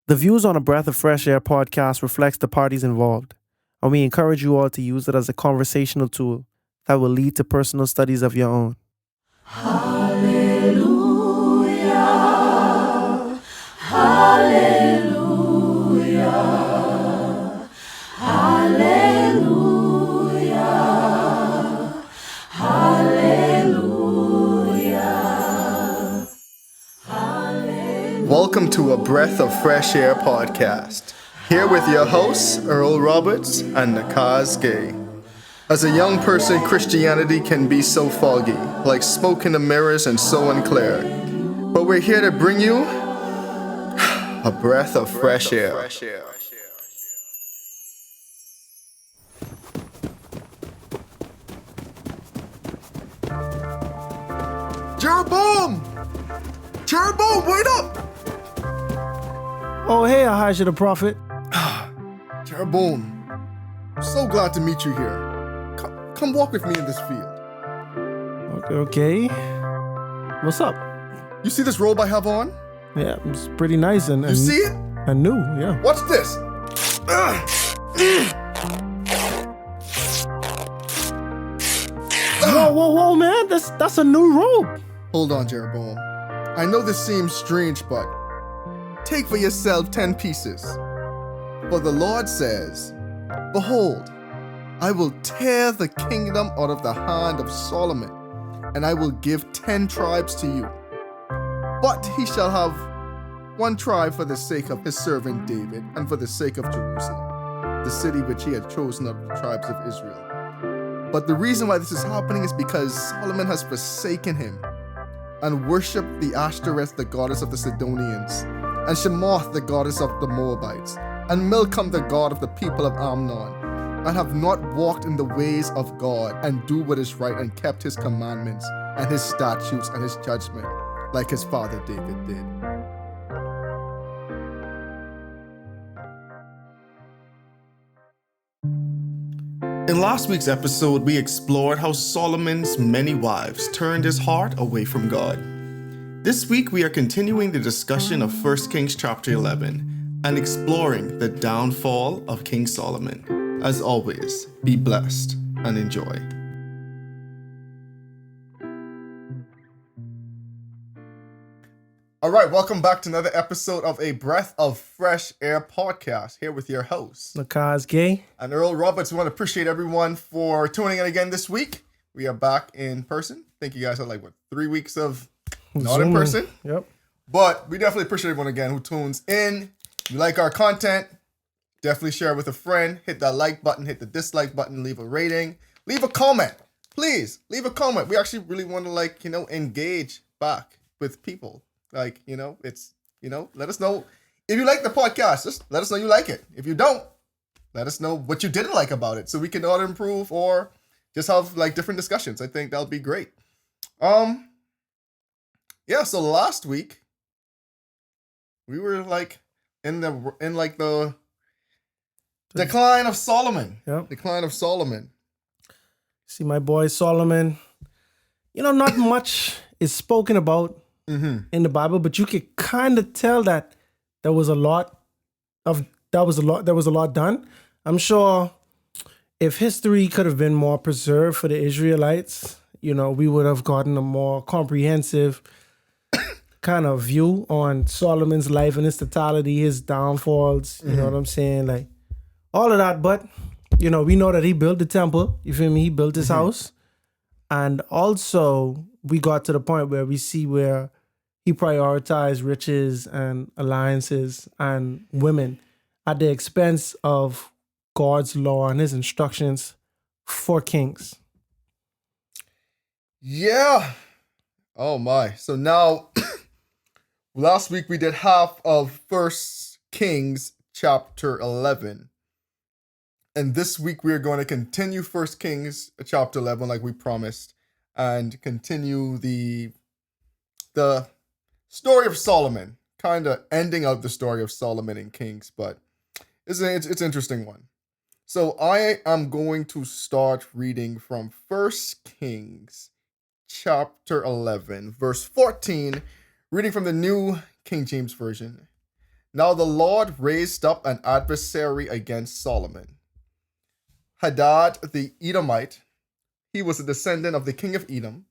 The views on a Breath of Fresh Air podcast reflects the parties involved, and we encourage you all to use it as a conversational tool that will lead to personal studies of your own. Hallelujah. Hallelujah. Hallelujah. Hallelujah. Welcome to a Breath of Fresh Air podcast. Here with your hosts, Earl Roberts and Nakhaz Gay. As a young person, Christianity can be so foggy, like smoke in the mirrors and so unclear. But we're here to bring you a breath of fresh air. Jeroboam! Jeroboam, wait up! Oh, hey, Ahijah the Prophet. Jeroboam, I'm so glad to meet you here. Come walk with me in this field. Okay. What's up? You see this robe I have on? Yeah, it's pretty nice and You see it? and new, yeah. What's this? Whoa, man, that's a new robe. Hold on, Jeroboam. I know this seems strange, but take for yourself 10 pieces. For the Lord says, Behold, I will tear the kingdom out of the hand of Solomon, and I will give 10 tribes to you. But he shall have one tribe for the sake of his servant David, and for the sake of Jerusalem, the city which he had chosen of the tribes of Israel. But the reason why this is happening is because Solomon has forsaken him and worshipped the Ashtoreth, the goddess of the Sidonians, and Shemoth, the goddess of the Moabites, and Milcom, the god of the people of Ammon, and have not walked in the ways of God, and do what is right, and kept his commandments, and his statutes, and his judgment, like his father David did. In last week's episode, we explored how Solomon's many wives turned his heart away from God. This week, we are continuing the discussion of 1 Kings chapter 11 and exploring the downfall of King Solomon. As always, be blessed and enjoy. All right, welcome back to another episode of a Breath of Fresh Air podcast, here with your hosts, Nakhaz Gay. and Earl Roberts. We want to appreciate everyone for tuning in again this week. We are back in person. I think you guys had 3 weeks of not in Zooming. person. Yep. But we definitely appreciate everyone again who tunes in. If you like our content, definitely share it with a friend. Hit that like button, hit the dislike button, leave a rating, leave a comment. Please leave a comment. We actually really want to engage back with people. Let us know if you like the podcast. Just let us know you like it. If you don't, let us know what you didn't like about it so we can either improve or just have different discussions. I think that'll be great. So last week we were in the decline of Solomon. Yep. Decline of Solomon. See my boy Solomon. Not much is spoken about in the Bible, but you could kind of tell that there was a lot done. I'm sure if history could have been more preserved for the Israelites, we would have gotten a more comprehensive kind of view on Solomon's life in its totality, his downfalls, you know what I'm saying? All of that. But, we know that he built the temple, you feel me? He built his house. And also, we got to the point where we see where he prioritized riches and alliances and women at the expense of God's law and his instructions for kings. Yeah. Oh my. So now, last week we did half of 1 Kings chapter 11. And this week we are going to continue 1 Kings chapter 11 like we promised, and continue the story of Solomon, kind of ending out the story of Solomon in Kings, but it's an interesting one. So I am going to start reading from 1 Kings chapter 11, verse 14, reading from the New King James Version. Now the Lord raised up an adversary against Solomon. Hadad the Edomite, he was a descendant of the king of Edom,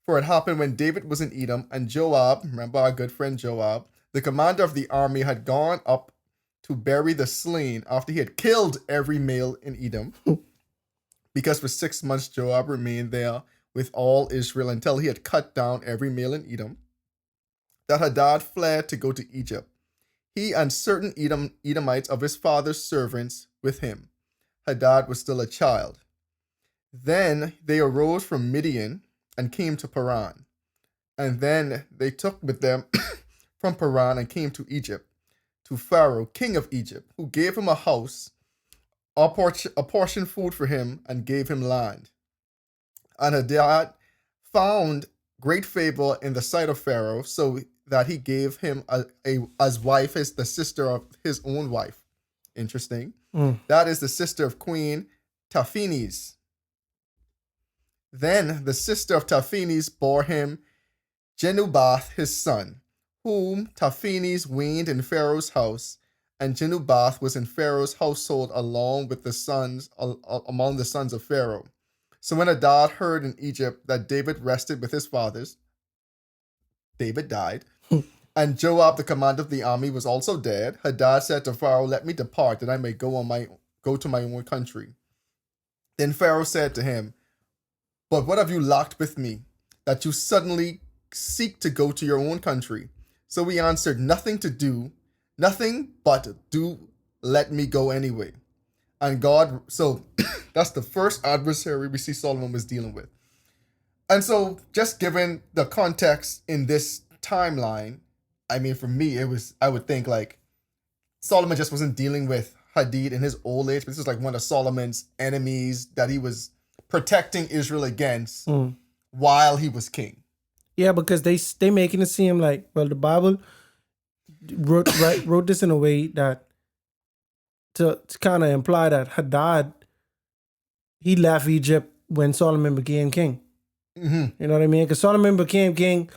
for it happened when David was in Edom, and Joab, remember our good friend Joab, the commander of the army, had gone up to bury the slain after he had killed every male in Edom, because for 6 months Joab remained there with all Israel until he had cut down every male in Edom, that Hadad fled to go to Egypt, he and certain Edomites of his father's servants with him. Hadad was still a child. Then they arose from Midian and came to Paran. And then they took with them from Paran and came to Egypt, to Pharaoh, king of Egypt, who gave him a house, apportioned food for him, and gave him land. And Hadad found great favor in the sight of Pharaoh, so that he gave him as wife the sister of his own wife. Interesting. That is the sister of Queen Taphenes. Then the sister of Taphenes bore him Genubath his son, whom Taphenes weaned in Pharaoh's house, and Genubath was in Pharaoh's household along with the sons among the sons of Pharaoh. So when Hadad heard in Egypt that David rested with his fathers, David died, and Joab, the commander of the army, was also dead. Hadad said to Pharaoh, "Let me depart, that I may go to my own country." Then Pharaoh said to him, "But what have you lacked with me, that you suddenly seek to go to your own country?" So he answered, "Nothing but do let me go anyway." And God, so that's the first adversary we see Solomon was dealing with. And so just given the context in this timeline, I mean, for me, I would think like Solomon just wasn't dealing with Hadad in his old age, but this was like one of Solomon's enemies that he was protecting Israel against while he was king. Yeah, because they making it seem like, well, the Bible wrote this in a way that to kind of imply that Hadad, he left Egypt when Solomon became king. Mm-hmm. You know what I mean? Because Solomon became king,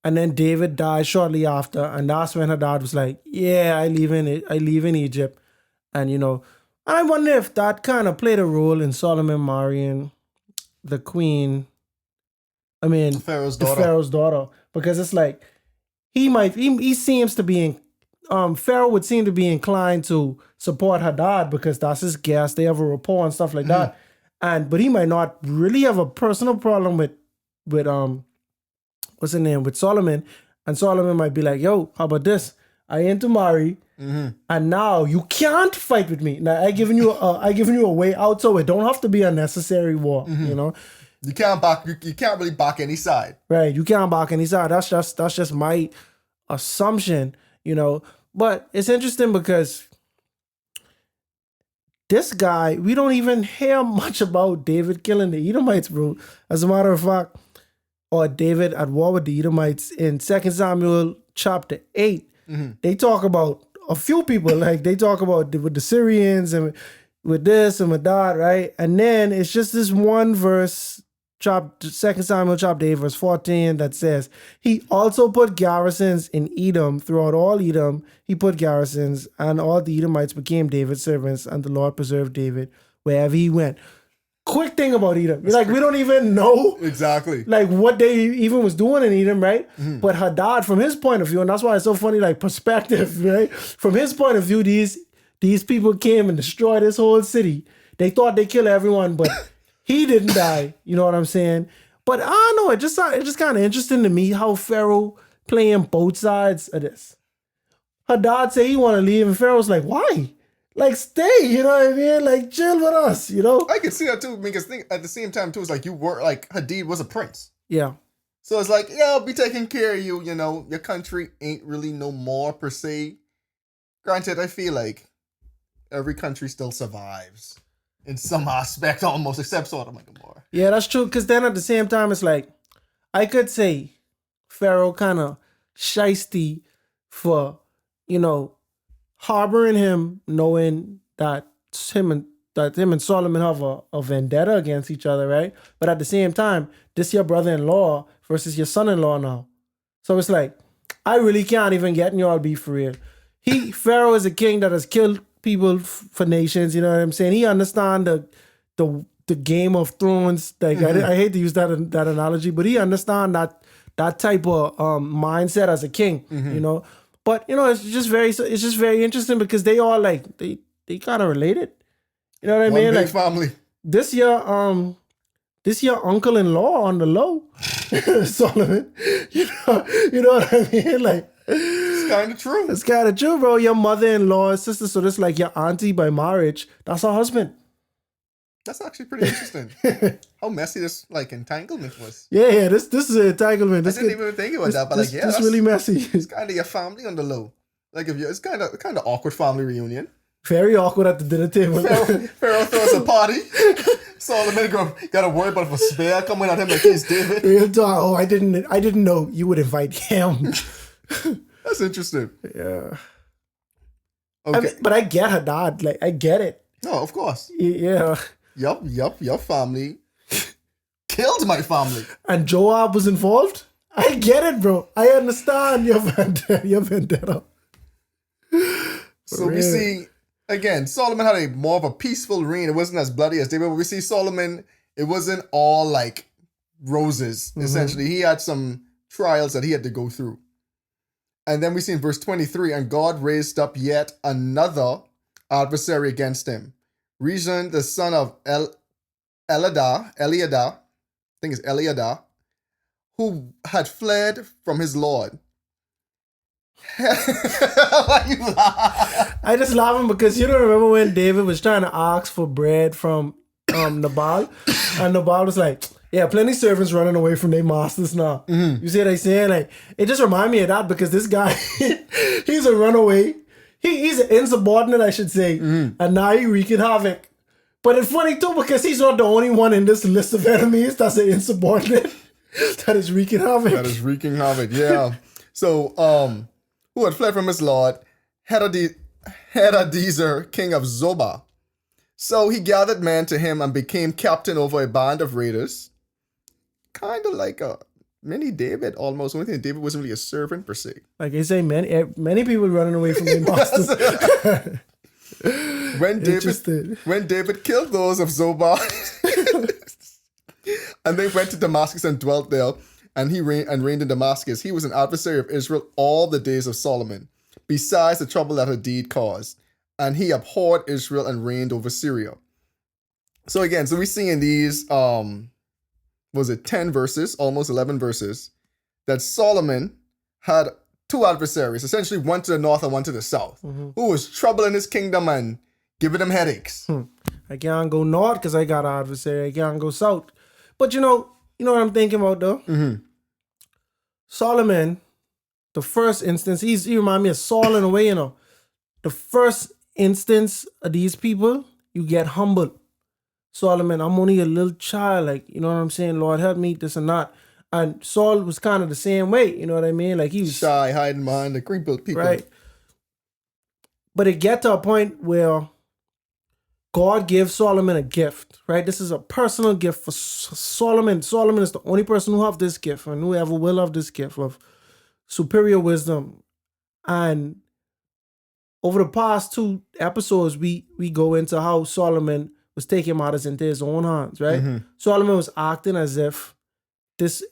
and then David died shortly after, and that's when Hadad was like, "Yeah, I leave in Egypt," and and I wonder if that kind of played a role in Solomon marrying the queen. I mean, Pharaoh's daughter, because it's like he seems to be Pharaoh would seem to be inclined to support Hadad because that's his guest. They have a rapport and stuff like that, but he might not really have a personal problem with what's his name, with Solomon, and Solomon might be like, "Yo, how about this? I ain't to marry, and now you can't fight with me. Now I given you a way out, so it don't have to be a necessary war. You can't you can't really back any side, right? You can't back any side. That's just my assumption, But it's interesting because this guy, we don't even hear much about David killing the Edomites, bro. As a matter of fact, or David at war with the Edomites in 2 Samuel chapter 8, they talk about a few people. Like they talk about with the Syrians and with this and with that, right? And then it's just this one verse, 2 Samuel chapter 8, verse 14, that says, he also put garrisons in Edom, throughout all Edom. He put garrisons, and all the Edomites became David's servants, and the Lord preserved David wherever he went. Quick thing about Edom. We don't even know exactly like what they even was doing in Edom, right? But Hadad, from his point of view, and that's why it's so funny, like perspective, right? From his point of view, these people came and destroyed this whole city. They thought they killed everyone, but he didn't die. You know what I'm saying? But I don't know. It just kind of interesting to me how Pharaoh playing both sides of this. Hadad say he want to leave, and Pharaoh's like, "Why? Like, stay, you know what I mean? Like, chill with us, I can see that too, because at the same time too, it's like Hadad was a prince. Yeah. So it's like, yeah, I'll be taking care of you, your country ain't really no more per se. Granted, I feel like every country still survives in some aspect almost, except Sodom and Gomorrah. Yeah, that's true, because then at the same time, it's like, I could say Pharaoh kind of shiesty for, harboring him, knowing that him and Solomon have a vendetta against each other, right? But at the same time, this your brother-in-law versus your son-in-law now. So it's like, I really can't even get in y'all beef for real. Pharaoh is a king that has killed people for nations. You know what I'm saying? He understand the Game of Thrones. Like I hate to use that analogy, but he understand that type of mindset as a king. You know, but it's just very interesting because they all like they kind of related. You know what I mean? Big Like family. This your uncle-in-law on the low, Solomon. You know what I mean? Like It's kind of true. It's kind of true, bro. Your mother-in-law, sister, so this like your auntie by marriage. That's her husband. That's actually pretty interesting. How messy this like entanglement was. Yeah. This is an entanglement. I didn't even think about that, but that's really messy. It's kind of your family on the low. Like it's kind of awkward family reunion. Very awkward at the dinner table. Pharaoh throws a party. Solomon got to worry about a spear coming at him like he's David. Real talk. Oh, I didn't know you would invite him. That's interesting. Yeah. Okay. But I get her dad. Like I get it. No, of course. Yeah. Yup. Your family killed my family. And Joab was involved. I get it, bro. I understand your vendetta. So we see. Again, Solomon had a more of a peaceful reign. It wasn't as bloody as David, but we see Solomon, it wasn't all like roses, essentially. He had some trials that he had to go through. And then we see in verse 23, and God raised up yet another adversary against him. Rezon, the son of Eliada, I think it's Eliada, who had fled from his Lord. Why you laugh? I just laughing because you don't remember when David was trying to ask for bread from Nabal, and Nabal was like, "Yeah, plenty servants running away from their masters now." You see what I'm saying? Like it just remind me of that because this guy, he's a runaway. He's an insubordinate, I should say, and now he wreaking havoc. But it's funny too because he's not the only one in this list of enemies that's an insubordinate that is wreaking havoc. Yeah. So, who had fled from his lord, Hadadezer, king of Zobah. So he gathered men to him and became captain over a band of raiders. Kind of like a mini David almost. Only thing, David wasn't really a servant per se. Like I say, many people running away from their masters. When David killed those of Zobah, and they went to Damascus and dwelt there, and he reigned in Damascus. He was an adversary of Israel all the days of Solomon, besides the trouble that her deed caused. And he abhorred Israel and reigned over Syria. So again, we see in these, 10 verses, almost 11 verses, that Solomon had two adversaries, essentially one to the north and one to the south, who was troubling his kingdom and giving him headaches. I can't go north because I got an adversary. I can't go south. But you know what I'm thinking about though? Solomon, the first instance, he remind me of Saul in a way, The first instance of these people, you get humble. Solomon, I'm only a little child, like, you know what I'm saying? Lord, help me, this and that. And Saul was kind of the same way, you know what I mean? Like he was shy, hiding behind the crinkled people. Right. But it get to a point where God gives Solomon a gift, right? This is a personal gift for Solomon. Solomon is the only person who have this gift and whoever will have this gift of superior wisdom. And over the past 2 episodes, we go into how Solomon was taking matters into his own hands, right? Solomon was acting as if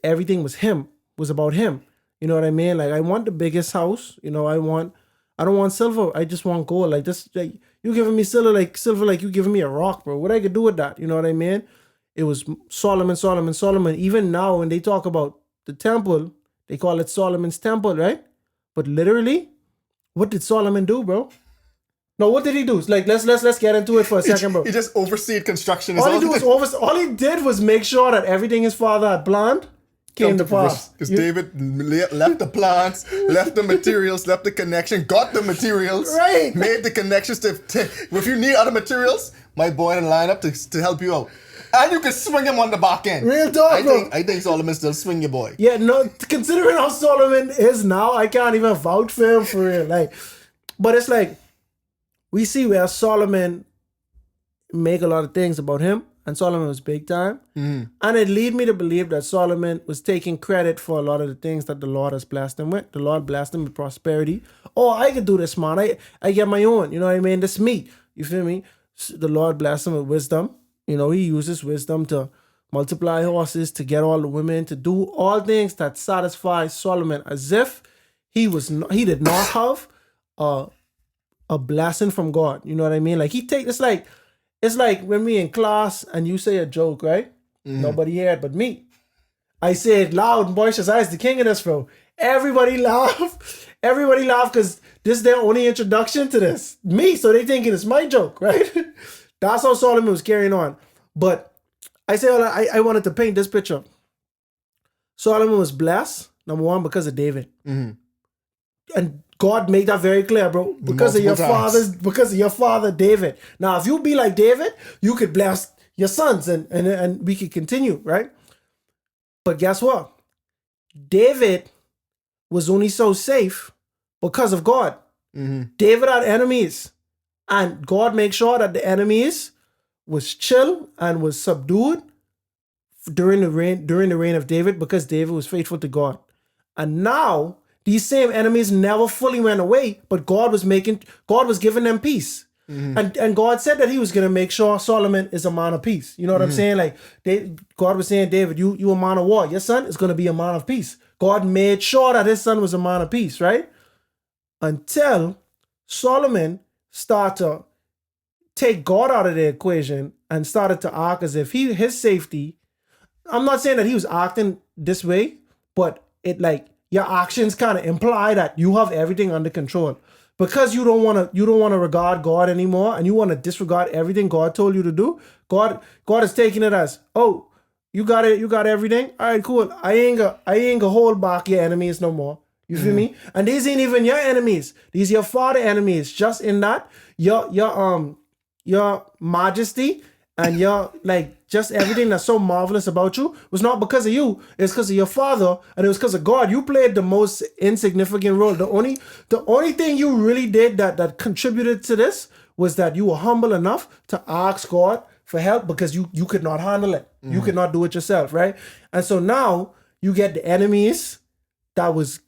everything was about him. You know what I mean? Like, I want the biggest house. I don't want silver. I just want gold. Like this, like you giving me silver like you giving me a rock, bro. What I could do with that? You know what I mean? It was Solomon. Even now, when they talk about the temple, they call it Solomon's temple, right? But literally, what did Solomon do, bro? No, what did he do? Like, let's get into it for a second, bro. He just overseed construction. All he did was make sure that everything his father had planned came to pass. Because David left the plans, left the materials, left the connection, got the materials, right? Made the connections to if you need other materials, my boy in the lineup to help you out. And you can swing him on the back end. Real talk, bro. I think Solomon still swing your boy. Yeah, no, considering how Solomon is now, I can't even vouch for him for real. Like, but it's like, we see where Solomon make a lot of things about him, and Solomon was big time. And it lead me to believe that Solomon was taking credit for a lot of the things that the Lord has blessed him with. The Lord blessed him with prosperity. Oh, I could do this, man. I get my own. You know what I mean? This me. You feel me? The Lord blessed him with wisdom. You know, he uses wisdom to multiply horses, to get all the women, to do all things that satisfy Solomon, as if he did not have a blessing from God. You know what I mean? Like it's like when we in class and you say a joke, right? Nobody hear it but me. I say it loud and boisterous. I was the king of this, bro. Everybody laugh. Everybody laugh because this is their only introduction to this. Me, so they thinking it's my joke, right? That's how Solomon was carrying on. But I say I wanted to paint this picture. Solomon was blessed, number one, because of David. And God made that very clear, bro. Because of your father David. Now, if you be like David, you could bless your sons and we could continue, right? But guess what? David was only so safe because of God. David had enemies. And God made sure that the enemies was chill and was subdued during the reign of David, because David was faithful to God. And now these same enemies never fully went away, but God was giving them peace. And God said that he was going to make sure Solomon is a man of peace. You know what I'm saying? Like God was saying, David, you a man of war. Your son is going to be a man of peace. God made sure that his son was a man of peace, right? Until Solomon started to take God out of the equation and started to act as if his safety. I'm not saying that he was acting this way, but it like your actions kind of imply that you have everything under control. Because you don't want to regard God anymore, and you want to disregard everything God told you to do. God is taking it as, oh, you got it, you got everything. All right, cool. I ain't gonna hold back your enemies no more. You feel me? And these ain't even your enemies. These your father enemies. Just in that your majesty and your like just everything that's so marvelous about you was not because of you. It's because of your father, and it was because of God. You played the most insignificant role. The only thing you really did that contributed to this was that you were humble enough to ask God for help, because you could not handle it. You could not do it yourself, right? And so now you get the enemies that was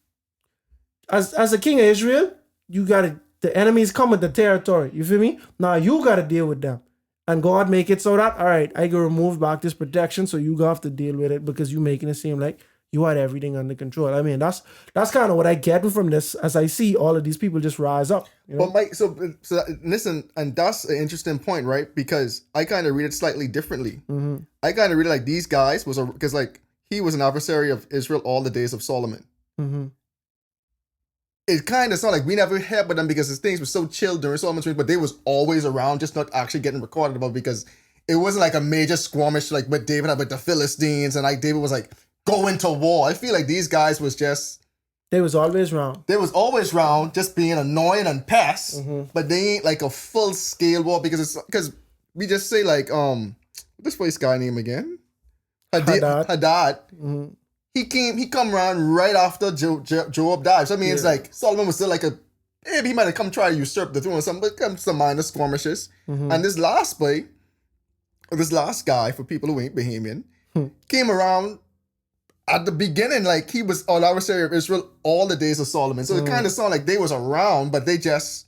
as a king of Israel, the enemies come with the territory. You feel me? Now you got to deal with them. And God make it so that, all right, I can remove back this protection, so you have to deal with it, because you making it seem like you had everything under control. I mean, that's kind of what I get from this, as I see all of these people just rise up. You know? But Mike, so listen, and that's an interesting point, right? Because I kind of read it slightly differently. I kind of read it like these guys because like he was an adversary of Israel all the days of Solomon. It kind of sounded like we never heard about them because his things were so chill during Solomon's reign, but they was always around, just not actually getting recorded about, because it wasn't like a major skirmish like what David had with the Philistines, and like David was like going to war. I feel like these guys was just... They was always around. They was always around, just being annoying and pests, but they ain't like a full-scale war, because we just say like, what's this guy name again? Hadad. He come around right after Joab died. So I mean, it's like Solomon was still like maybe he might have come try to usurp the throne or something, but comes some minor skirmishes. And this last guy, for people who ain't Bahamian, came around at the beginning, like he was an adversary of Israel all the days of Solomon. So it kind of sounded like they was around, but they just,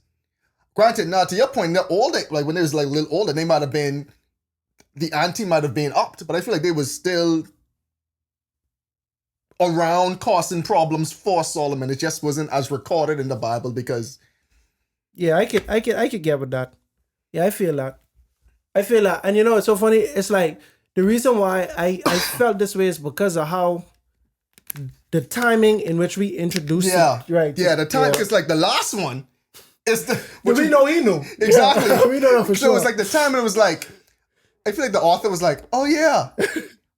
granted, now to your point, they're older, like when they was like a little older, they might have been, the ante might have been upped, but I feel like they was still around causing problems for Solomon. It just wasn't as recorded in the Bible, because I could get with that. Yeah, I feel that. And you know, it's so funny. It's like the reason why I felt this way is because of how the timing in which we introduced it. Right. Yeah, the time, because like the last one is the... we know he knew. Exactly. Yeah, we don't know for sure. So it's like the time, and it was like, I feel like the author was like, oh yeah,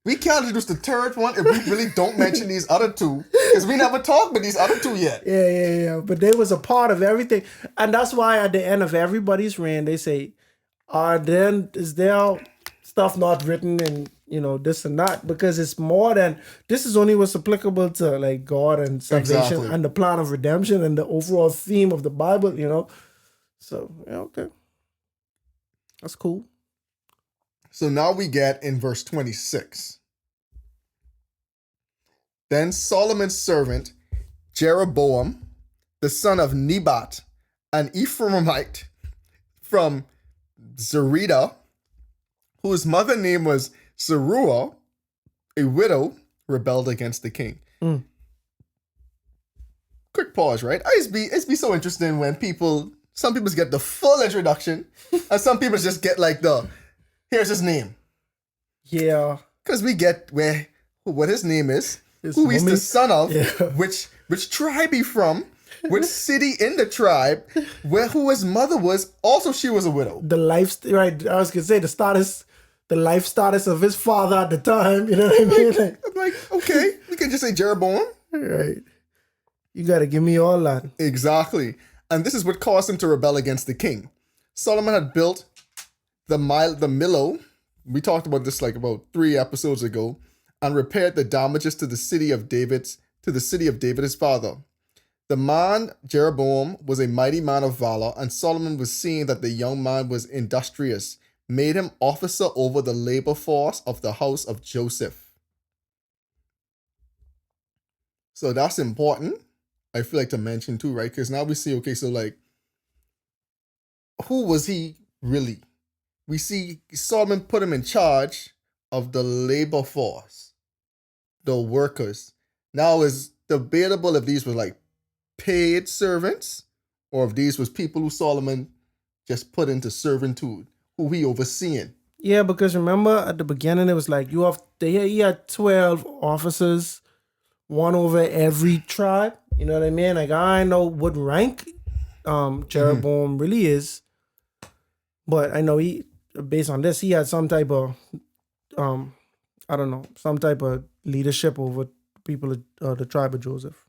we can't introduce the third one if we really don't mention these other two, because we never talked about these other two yet. Yeah. But they was a part of everything. And that's why at the end of everybody's reign, they say, is there stuff not written in, you know, this and that? Because it's more than, this is only what's applicable to like God and salvation and the plan of redemption and the overall theme of the Bible, you know? So, yeah, okay. That's cool. So now we get in verse 26. Then Solomon's servant, Jeroboam, the son of Nebat, an Ephraimite from Zerida, whose mother name was Zeruiah, a widow, rebelled against the king. Quick pause, right? It's be so interesting when some people get the full introduction, and some people just get like here's his name. Yeah. Because we get what his name is, who he's the son of, which tribe he from, which city in the tribe, who his mother was. Also, she was a widow. Right? I was gonna say the life status of his father at the time. You know what I mean? I'm like, okay, you can just say Jeroboam. Right. You got to give me all that. Exactly. And this is what caused him to rebel against the king. Solomon had built the Millo. We talked about this like about 3 episodes ago, and repaired the damages to the city of David, his father. The man, Jeroboam, was a mighty man of valor, and Solomon was seeing that the young man was industrious, made him officer over the labor force of the house of Joseph. So that's important. I feel like to mention too, right? Because now we see, okay, so like, who was he really? We see Solomon put him in charge of the labor force, the workers. Now it's debatable if these were like paid servants or if these was people who Solomon just put into servitude, who he overseeing. Yeah, because remember at the beginning it was like he had 12 officers, one over every tribe. You know what I mean? Like I know what rank Jeroboam really is, but I know based on this, he had some type of some type of leadership over people of the tribe of Joseph.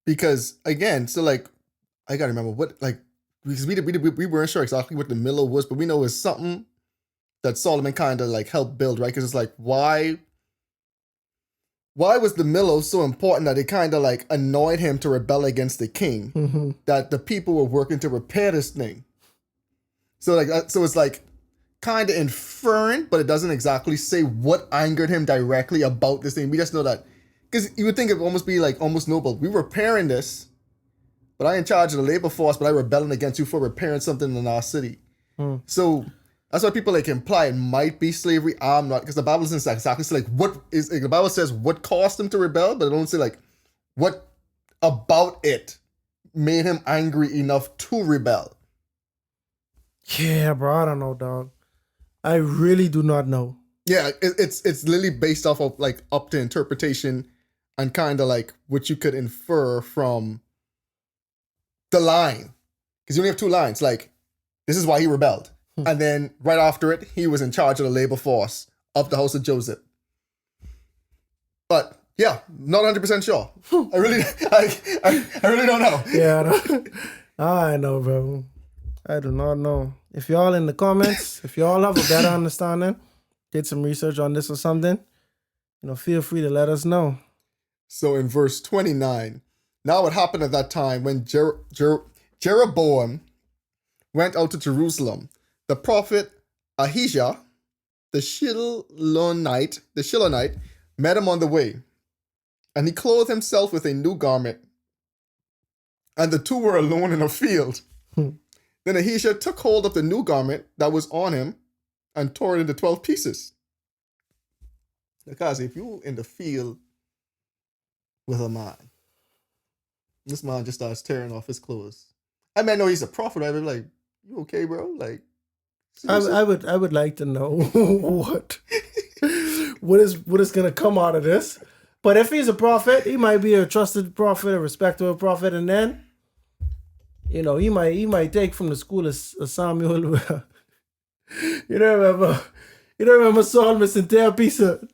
Because again, so like I gotta remember what like because we weren't sure exactly what the Millo was, but we know it's something that Solomon kind of like helped build, right? Because it's like why was the Millo so important that it kind of like annoyed him to rebel against the king? That the people were working to repair this thing. So it's like kind of inferring, but it doesn't exactly say what angered him directly about this thing. We just know that because you would think it would almost be like almost noble. We repairing this, but I in charge of the labor force, but I rebelling against you for repairing something in our city. So that's why people like imply it might be slavery. I'm not, because the Bible doesn't say exactly say like what is like, the Bible says what caused him to rebel, but it don't say like what about it made him angry enough to rebel. Yeah, bro, I don't know, dog. I really do not know. Yeah, it's literally based off of like up to interpretation and kind of like what you could infer from the line, because you only have 2 lines. Like this is why he rebelled. And then right after it, he was in charge of the labor force of the house of Joseph. But yeah, not 100% sure. I really don't know. Yeah, I know, bro. I do not know. If y'all in the comments, if y'all have a better understanding, did some research on this or something, feel free to let us know. So in verse 29, now it happened at that time when Jeroboam went out to Jerusalem. The prophet Ahijah, the Shilonite, met him on the way, and he clothed himself with a new garment, and the 2 were alone in a field. Then Ahijah took hold of the new garment that was on him and tore it into 12 pieces. Because if you in the field with a man, this man just starts tearing off his clothes. I mean, I know he's a prophet, right? But like, you okay, bro? Like, I would like to know what is gonna come out of this. But if he's a prophet, he might be a trusted prophet, a respectable prophet, and then he might take from the school of Samuel. You don't remember Saul missing tear a piece of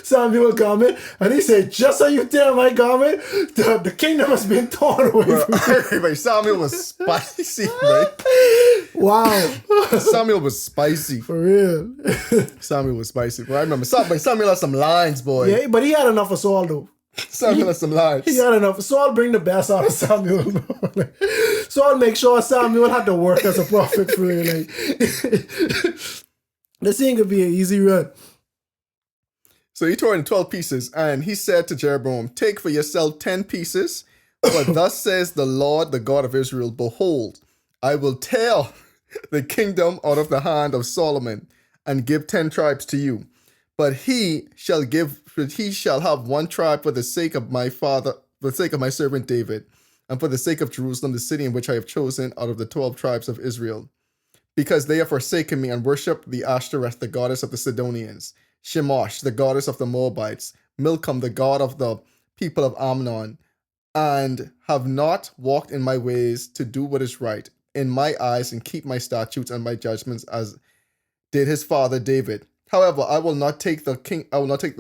Samuel garment, and he said, "Just so you tear my garment, the kingdom has been torn away from me." Samuel was spicy, right? Wow. Samuel was spicy. For real. Samuel was spicy. Bro. I remember Samuel had some lines, boy. Yeah, but he had enough of Saul, though. Samuel has some lives. He got enough. Saul bring the best out of Samuel. Like, Saul make sure Samuel had to work as a prophet for real. Like, this ain't gonna be an easy run. So he tore it in 12 pieces, and he said to Jeroboam, take for yourself 10 pieces, for thus says the Lord, the God of Israel, behold, I will tear the kingdom out of the hand of Solomon, and give 10 tribes to you. But he shall have one tribe for the sake of my father, for the sake of my servant David, and for the sake of Jerusalem, the city in which I have chosen out of the 12 tribes of Israel. Because they have forsaken me and worshipped the Ashtoreth, the goddess of the Sidonians, Shemosh, the goddess of the Moabites, Milcom, the god of the people of Ammon, and have not walked in my ways to do what is right in my eyes and keep my statutes and my judgments as did his father David. However, I will not take the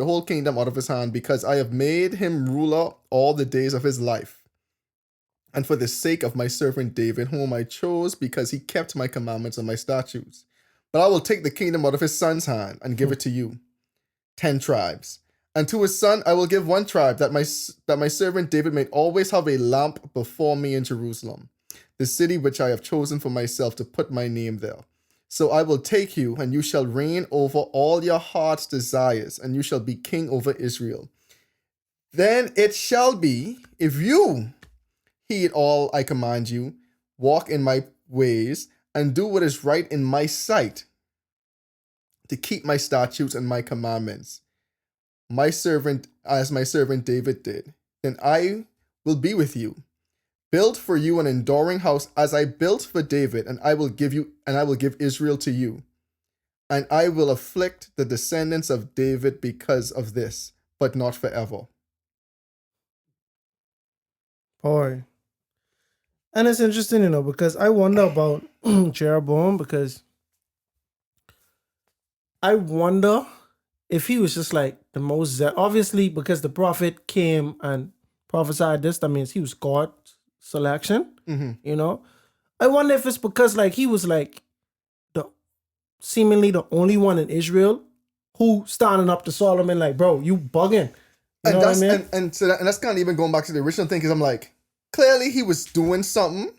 whole kingdom out of his hand, because I have made him ruler all the days of his life. And for the sake of my servant David, whom I chose, because he kept my commandments and my statutes. But I will take the kingdom out of his son's hand and give it to you, 10 tribes. And to his son I will give one tribe, that my servant David may always have a lamp before me in Jerusalem, the city which I have chosen for myself to put my name there. So I will take you, and you shall reign over all your heart's desires, and you shall be king over Israel. Then it shall be, if you heed all I command you, walk in my ways, and do what is right in my sight, to keep my statutes and my commandments, as my servant David did, then I will be with you, build for you an enduring house as I built for David, and I will give Israel to you. And I will afflict the descendants of David because of this, but not forever. Boy. And it's interesting, because I wonder about Jeroboam, because I wonder if he was just like the most, obviously, because the prophet came and prophesied this, that means he was God's selection, I wonder if it's because like he was like seemingly the only one in Israel who standing up to Solomon like, bro, you bugging. You know what I mean? And that's kind of even going back to the original thing, because I'm like, clearly he was doing something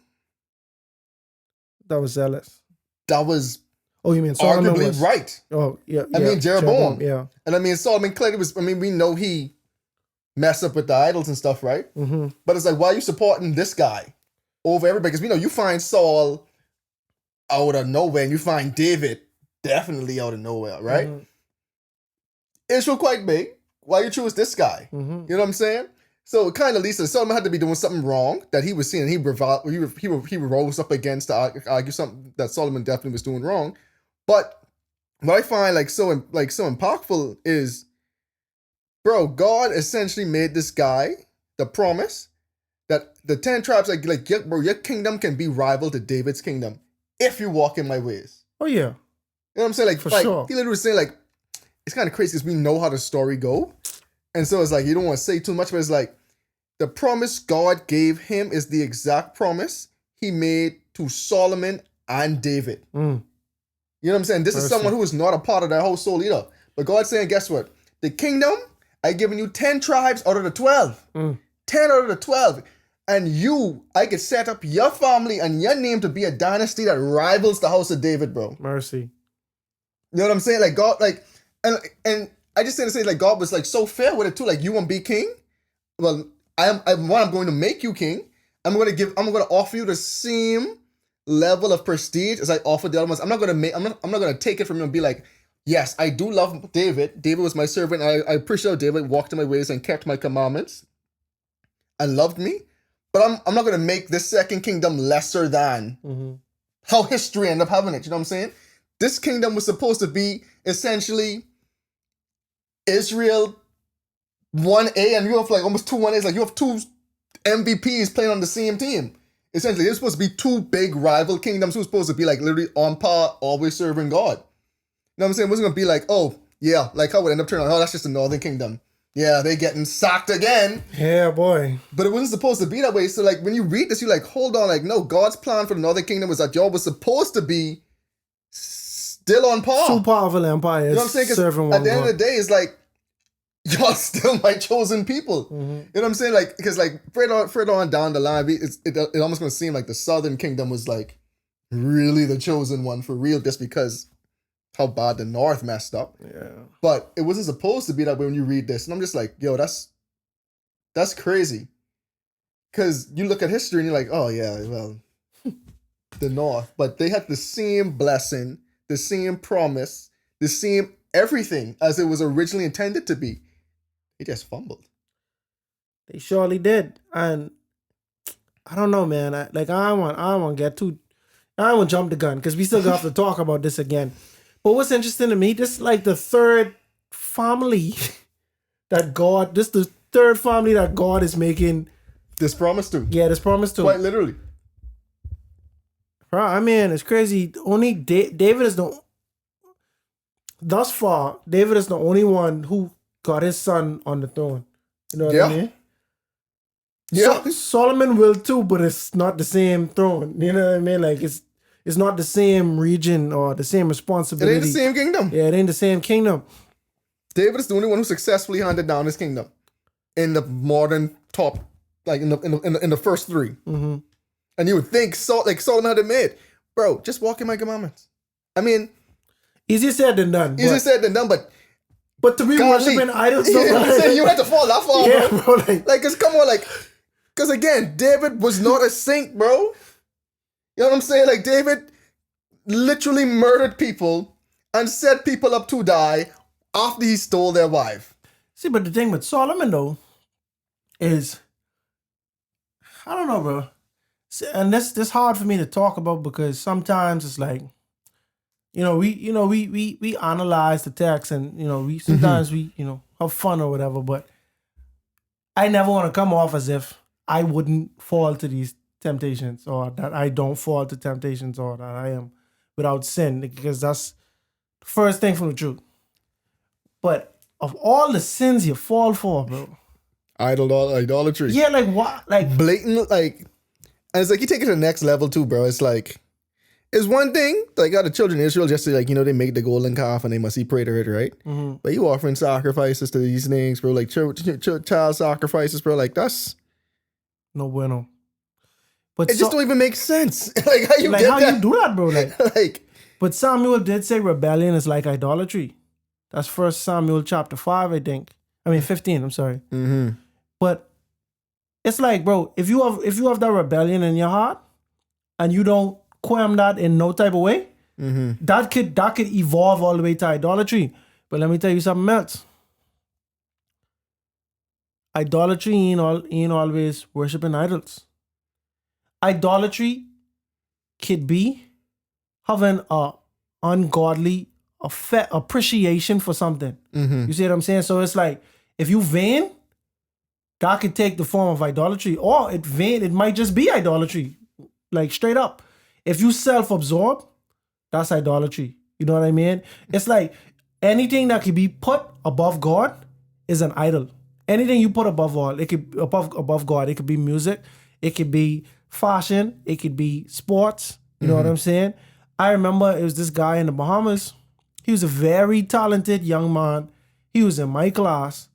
that was zealous. That was you mean Solomon arguably was right. Oh yeah. I mean Jeroboam. Yeah. And I mean Solomon clearly was. I mean, we know he messed up with the idols and stuff, right? Mm-hmm. But it's like, why are you supporting this guy over everybody? Because we know you find Saul out of nowhere, and you find David definitely out of nowhere, right? Mm-hmm. Israel quite big. Why you choose this guy? Mm-hmm. You know what I'm saying? So it kind of leads to Solomon had to be doing something wrong that he was seeing. He rose up against to argue something that Solomon definitely was doing wrong. But what I find so impactful is, bro, God essentially made this guy the promise that the 10 tribes, your kingdom can be rival to David's kingdom if you walk in my ways. Oh yeah. You know what I'm saying? For sure. He literally was saying it's kind of crazy because we know how the story go. And so it's like, you don't want to say too much, but it's like, the promise God gave him is the exact promise he made to Solomon and David. Mm. You know what I'm saying? This is someone who is not a part of that household either. But God's saying, guess what? The kingdom, I've given you 10 tribes out of the 12. 10 out of the 12. And I could set up your family and your name to be a dynasty that rivals the house of David, bro. Mercy. You know what I'm saying? Like God, and I just say to say, God was so fair with it too. You want to be king? Well, I'm going to make you king. I'm going to offer you the same level of prestige as I offered the other ones. I'm not going to take it from you and be like, yes, I do love David. David was my servant. I appreciate David walked in my ways and kept my commandments and loved me. But I'm not going to make this second kingdom lesser than how history ended up having it. You know what I'm saying? This kingdom was supposed to be essentially Israel 1A, and you have almost two 1As. You have two MVPs playing on the same team. Essentially, they're supposed to be two big rival kingdoms who are supposed to be literally on par, always serving God. You know what I'm saying? It wasn't going to be how it would end up turning out. Oh, that's just the northern kingdom. Yeah, they getting sacked again. Yeah, boy. But it wasn't supposed to be that way. So when you read this, you're like, hold on, no, God's plan for the northern kingdom was that y'all was supposed to be still on par. Two powerful empires. You know what I'm saying? Because at the end of the day, it's y'all still my chosen people. You know what I'm saying? Like, because like further on down the line, it almost gonna seem like the Southern Kingdom was like really the chosen one for real, just because how bad the North messed up. Yeah. But it wasn't supposed to be that way when you read this, and I'm just like, yo, that's crazy. Because you look at history and you're like, oh yeah, well, the North, but they had the same blessing, the same promise, the same everything as it was originally intended to be. They just fumbled. They surely did. And I don't know, man. I don't want to get too, I don't want to jump the gun because we still have to talk about this again. But what's interesting to me, this is like the third family that God is making this promise to. Yeah, this promise to. Quite literally. Bro, I mean, it's crazy. Only David is thus far, David is the only one who got his son on the throne. You know what I mean? Yeah. Solomon will too, but it's not the same throne. You know what I mean? Like it's not the same region or the same responsibility. It ain't the same kingdom. Yeah, it ain't the same kingdom. David is the only one who successfully handed down his kingdom in the modern top, like in the first three. Mm-hmm. And you would think Solomon had admitted, bro, just walk in my commandments. I mean, easier said than done. But to be worshiping idols, you know what I'm saying? You had to fall that far, yeah, bro. Like, cause come on, cause again, David was not a saint, bro. You know what I'm saying? Like David literally murdered people and set people up to die after he stole their wife. See, but the thing with Solomon though is, I don't know, bro. And this hard for me to talk about because sometimes it's like, we analyze the text and we sometimes we have fun or whatever, but I never want to come off as if I wouldn't fall to these temptations or that I don't fall to temptations or that I am without sin, because that's the first thing from the truth. But of all the sins you fall for, bro, idolatry. Yeah, like what? Like blatant, like. And it's like you take it to the next level too, bro. It's like, it's one thing, like the children of Israel just like, they make the golden calf and they must pray to it, right? Mm-hmm. But you offering sacrifices to these things, bro, like child sacrifices, bro, like that's no bueno. But it just don't even make sense. Like how you like get how that? you do that, bro? Like, but Samuel did say rebellion is like idolatry. That's 1 Samuel chapter 5, I think. 15. I'm sorry. Mm-hmm. But it's like, bro, if you have that rebellion in your heart and you don't qualm that in no type of way, that could evolve all the way to idolatry. But let me tell you something else. Idolatry ain't always worshiping idols. Idolatry could be having a ungodly appreciation for something. Mm-hmm. You see what I'm saying? So it's like, if you vain, that could take the form of idolatry, or it might just be idolatry, like straight up. If you self-absorb, that's idolatry. You know what I mean? It's like anything that can be put above God is an idol. Anything you put above all, it could above God. It could be music, it could be fashion, it could be sports. You know what I'm saying? I remember it was this guy in the Bahamas. He was a very talented young man. He was in my class.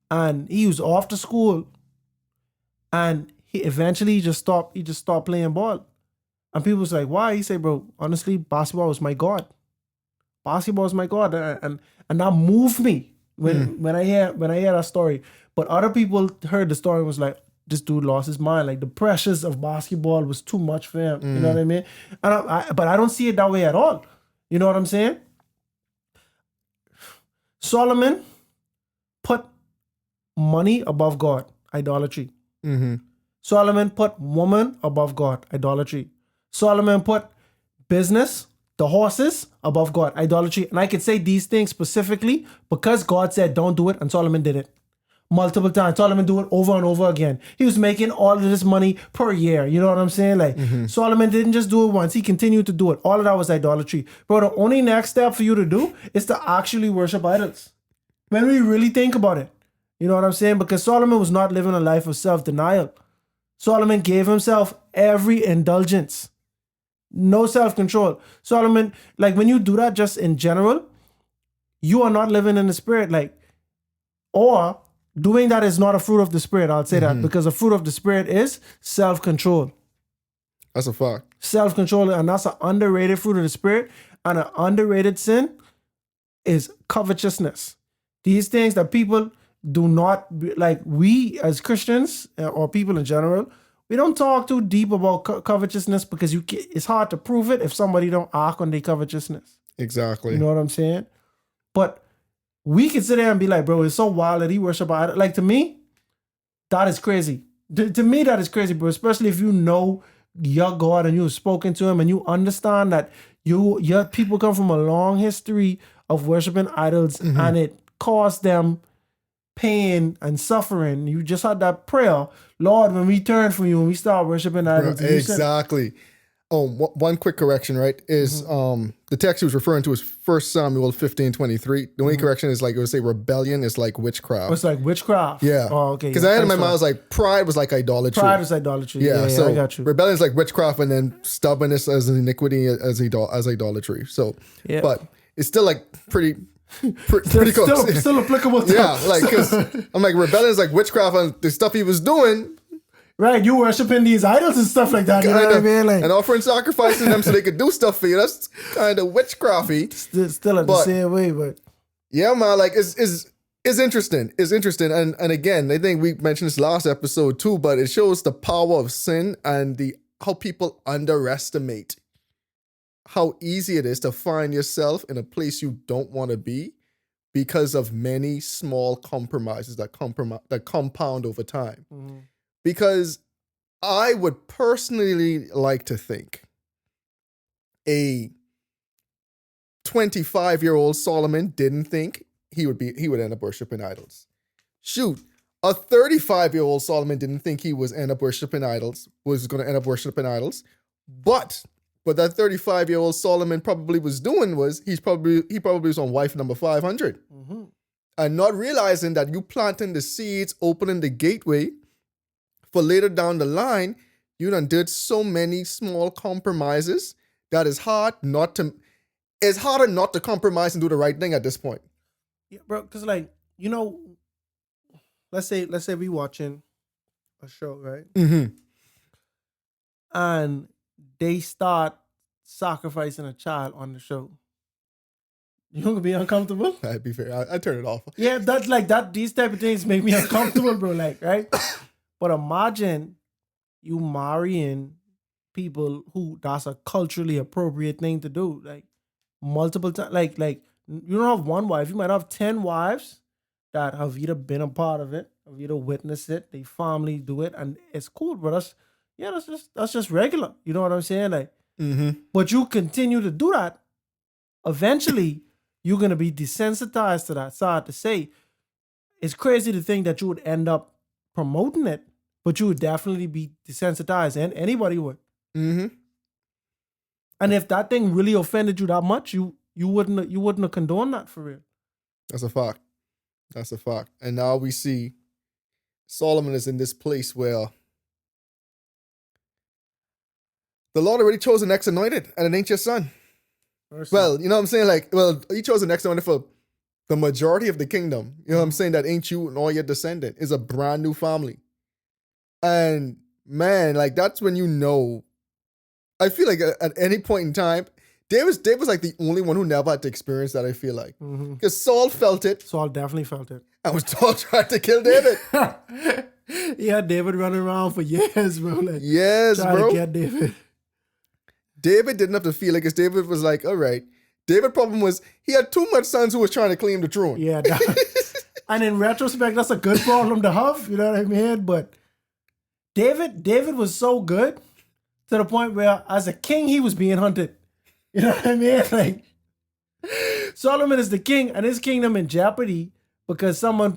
And he was off to school, and he eventually just stopped playing ball. And people was like, "Why?" He said, "Bro, honestly, basketball was my God. Basketball was my God," and that moved me when I hear that story. But other people heard the story and was like, "This dude lost his mind. Like the pressures of basketball was too much for him." You know what I mean? And but I don't see it that way at all. You know what I'm saying? Solomon put money above God, idolatry. Solomon put woman above God, idolatry. Solomon put business, the horses, above God, idolatry. And I could say these things specifically because God said don't do it, and Solomon did it multiple times. Solomon do it over and over again. He was making all of this money per year. You know what I'm saying? Like Solomon didn't just do it once. He continued to do it. All of that was idolatry. Bro, the only next step for you to do is to actually worship idols. When we really think about it. You know what I'm saying? Because Solomon was not living a life of self-denial. Solomon gave himself every indulgence. No self-control. Solomon, like when you do that just in general, you are not living in the spirit. Like Or doing that is not a fruit of the Spirit. I'll say that because the fruit of the Spirit is self-control. That's a fact. Self-control, and that's an underrated fruit of the Spirit. And an underrated sin is covetousness. These things that people do not, like we as Christians or people in general, we don't talk too deep about covetousness because it's hard to prove it if somebody don't act on their covetousness. Exactly. You know what I'm saying? But we can sit there and be like, bro, it's so wild that he worship idol. Like, to me, that is crazy. To me, that is crazy, bro. Especially if you know your God and you've spoken to him and you understand that your people come from a long history of worshiping idols and it caused them pain and suffering. You just had that prayer, Lord, when we turn from you and we start worshiping idols. Exactly. One quick correction, right? Is the text he was referring to is 1 Samuel 15:23. The only correction is like it would say rebellion is like witchcraft. It's like witchcraft. Yeah. Oh, okay. Because I had in my mind, I was like, pride was like idolatry. Pride was idolatry. Yeah, so I got you. rebellion is like witchcraft, and then stubbornness as iniquity as idolatry. So, but it's still like pretty close. Still applicable to like, because I'm like, rebellion is like witchcraft and the stuff he was doing. Right, you worshiping these idols and stuff like that. You know what I mean? Like, and offering sacrifices to them so they could do stuff for you. That's kind of witchcrafty. Still in the same way, but yeah, man, like it's interesting. It's interesting. And again, I think we mentioned this last episode too, but it shows the power of sin and how people underestimate how easy it is to find yourself in a place you don't want to be because of many small compromises that compound over time. Mm-hmm. Because I would personally like to think a 25-year-old Solomon didn't think he would end up worshiping idols. Shoot, a 35-year-old Solomon didn't think he was going to end up worshiping idols. But what that 35-year-old Solomon probably was doing was he probably was on wife number 500, and not realizing that you planting the seeds, opening the gateway. For later down the line, you done did so many small compromises that it's harder not to compromise and do the right thing at this point. Yeah, bro, because like, you know, let's say we watching a show, right? Mm-hmm. And they start sacrificing a child on the show. You gonna be uncomfortable? That'd be fair. I turn it off. Yeah, that's like that. These type of things make me uncomfortable, bro. Like, right? But imagine you marrying people who that's a culturally appropriate thing to do. Like multiple times. Like you don't have one wife. You might have 10 wives that have either been a part of it, have either witnessed it, they family do it, and it's cool, but that's just regular. You know what I'm saying? Like, but you continue to do that, eventually you're gonna be desensitized to that. Sad to say. It's crazy to think that you would end up promoting it, but you would definitely be desensitized, and anybody would. Mm-hmm. And if that thing really offended you that much, you wouldn't have condoned that for real. That's a fact. And now we see Solomon is in this place where the Lord already chose the next anointed, and it ain't your son. Well, you know what I'm saying? Like, well, he chose the next anointed for the majority of the kingdom. You know what I'm saying? That ain't you nor your descendant. Is a brand new family. And man, like that's when you know. I feel like at any point in time, David was like the only one who never had to experience that. I feel like because Saul felt it. Saul definitely felt it. And was trying to kill David. Yeah, David running around for years, bro. Like, yes, bro. To get David. David didn't have to feel it because David was like, all right. David's problem was he had too much sons who was trying to claim the throne. Yeah, and in retrospect, that's a good problem to have. You know what I mean? But David was so good to the point where, as a king, he was being hunted. You know what I mean? Like, Solomon is the king, and his kingdom in jeopardy because someone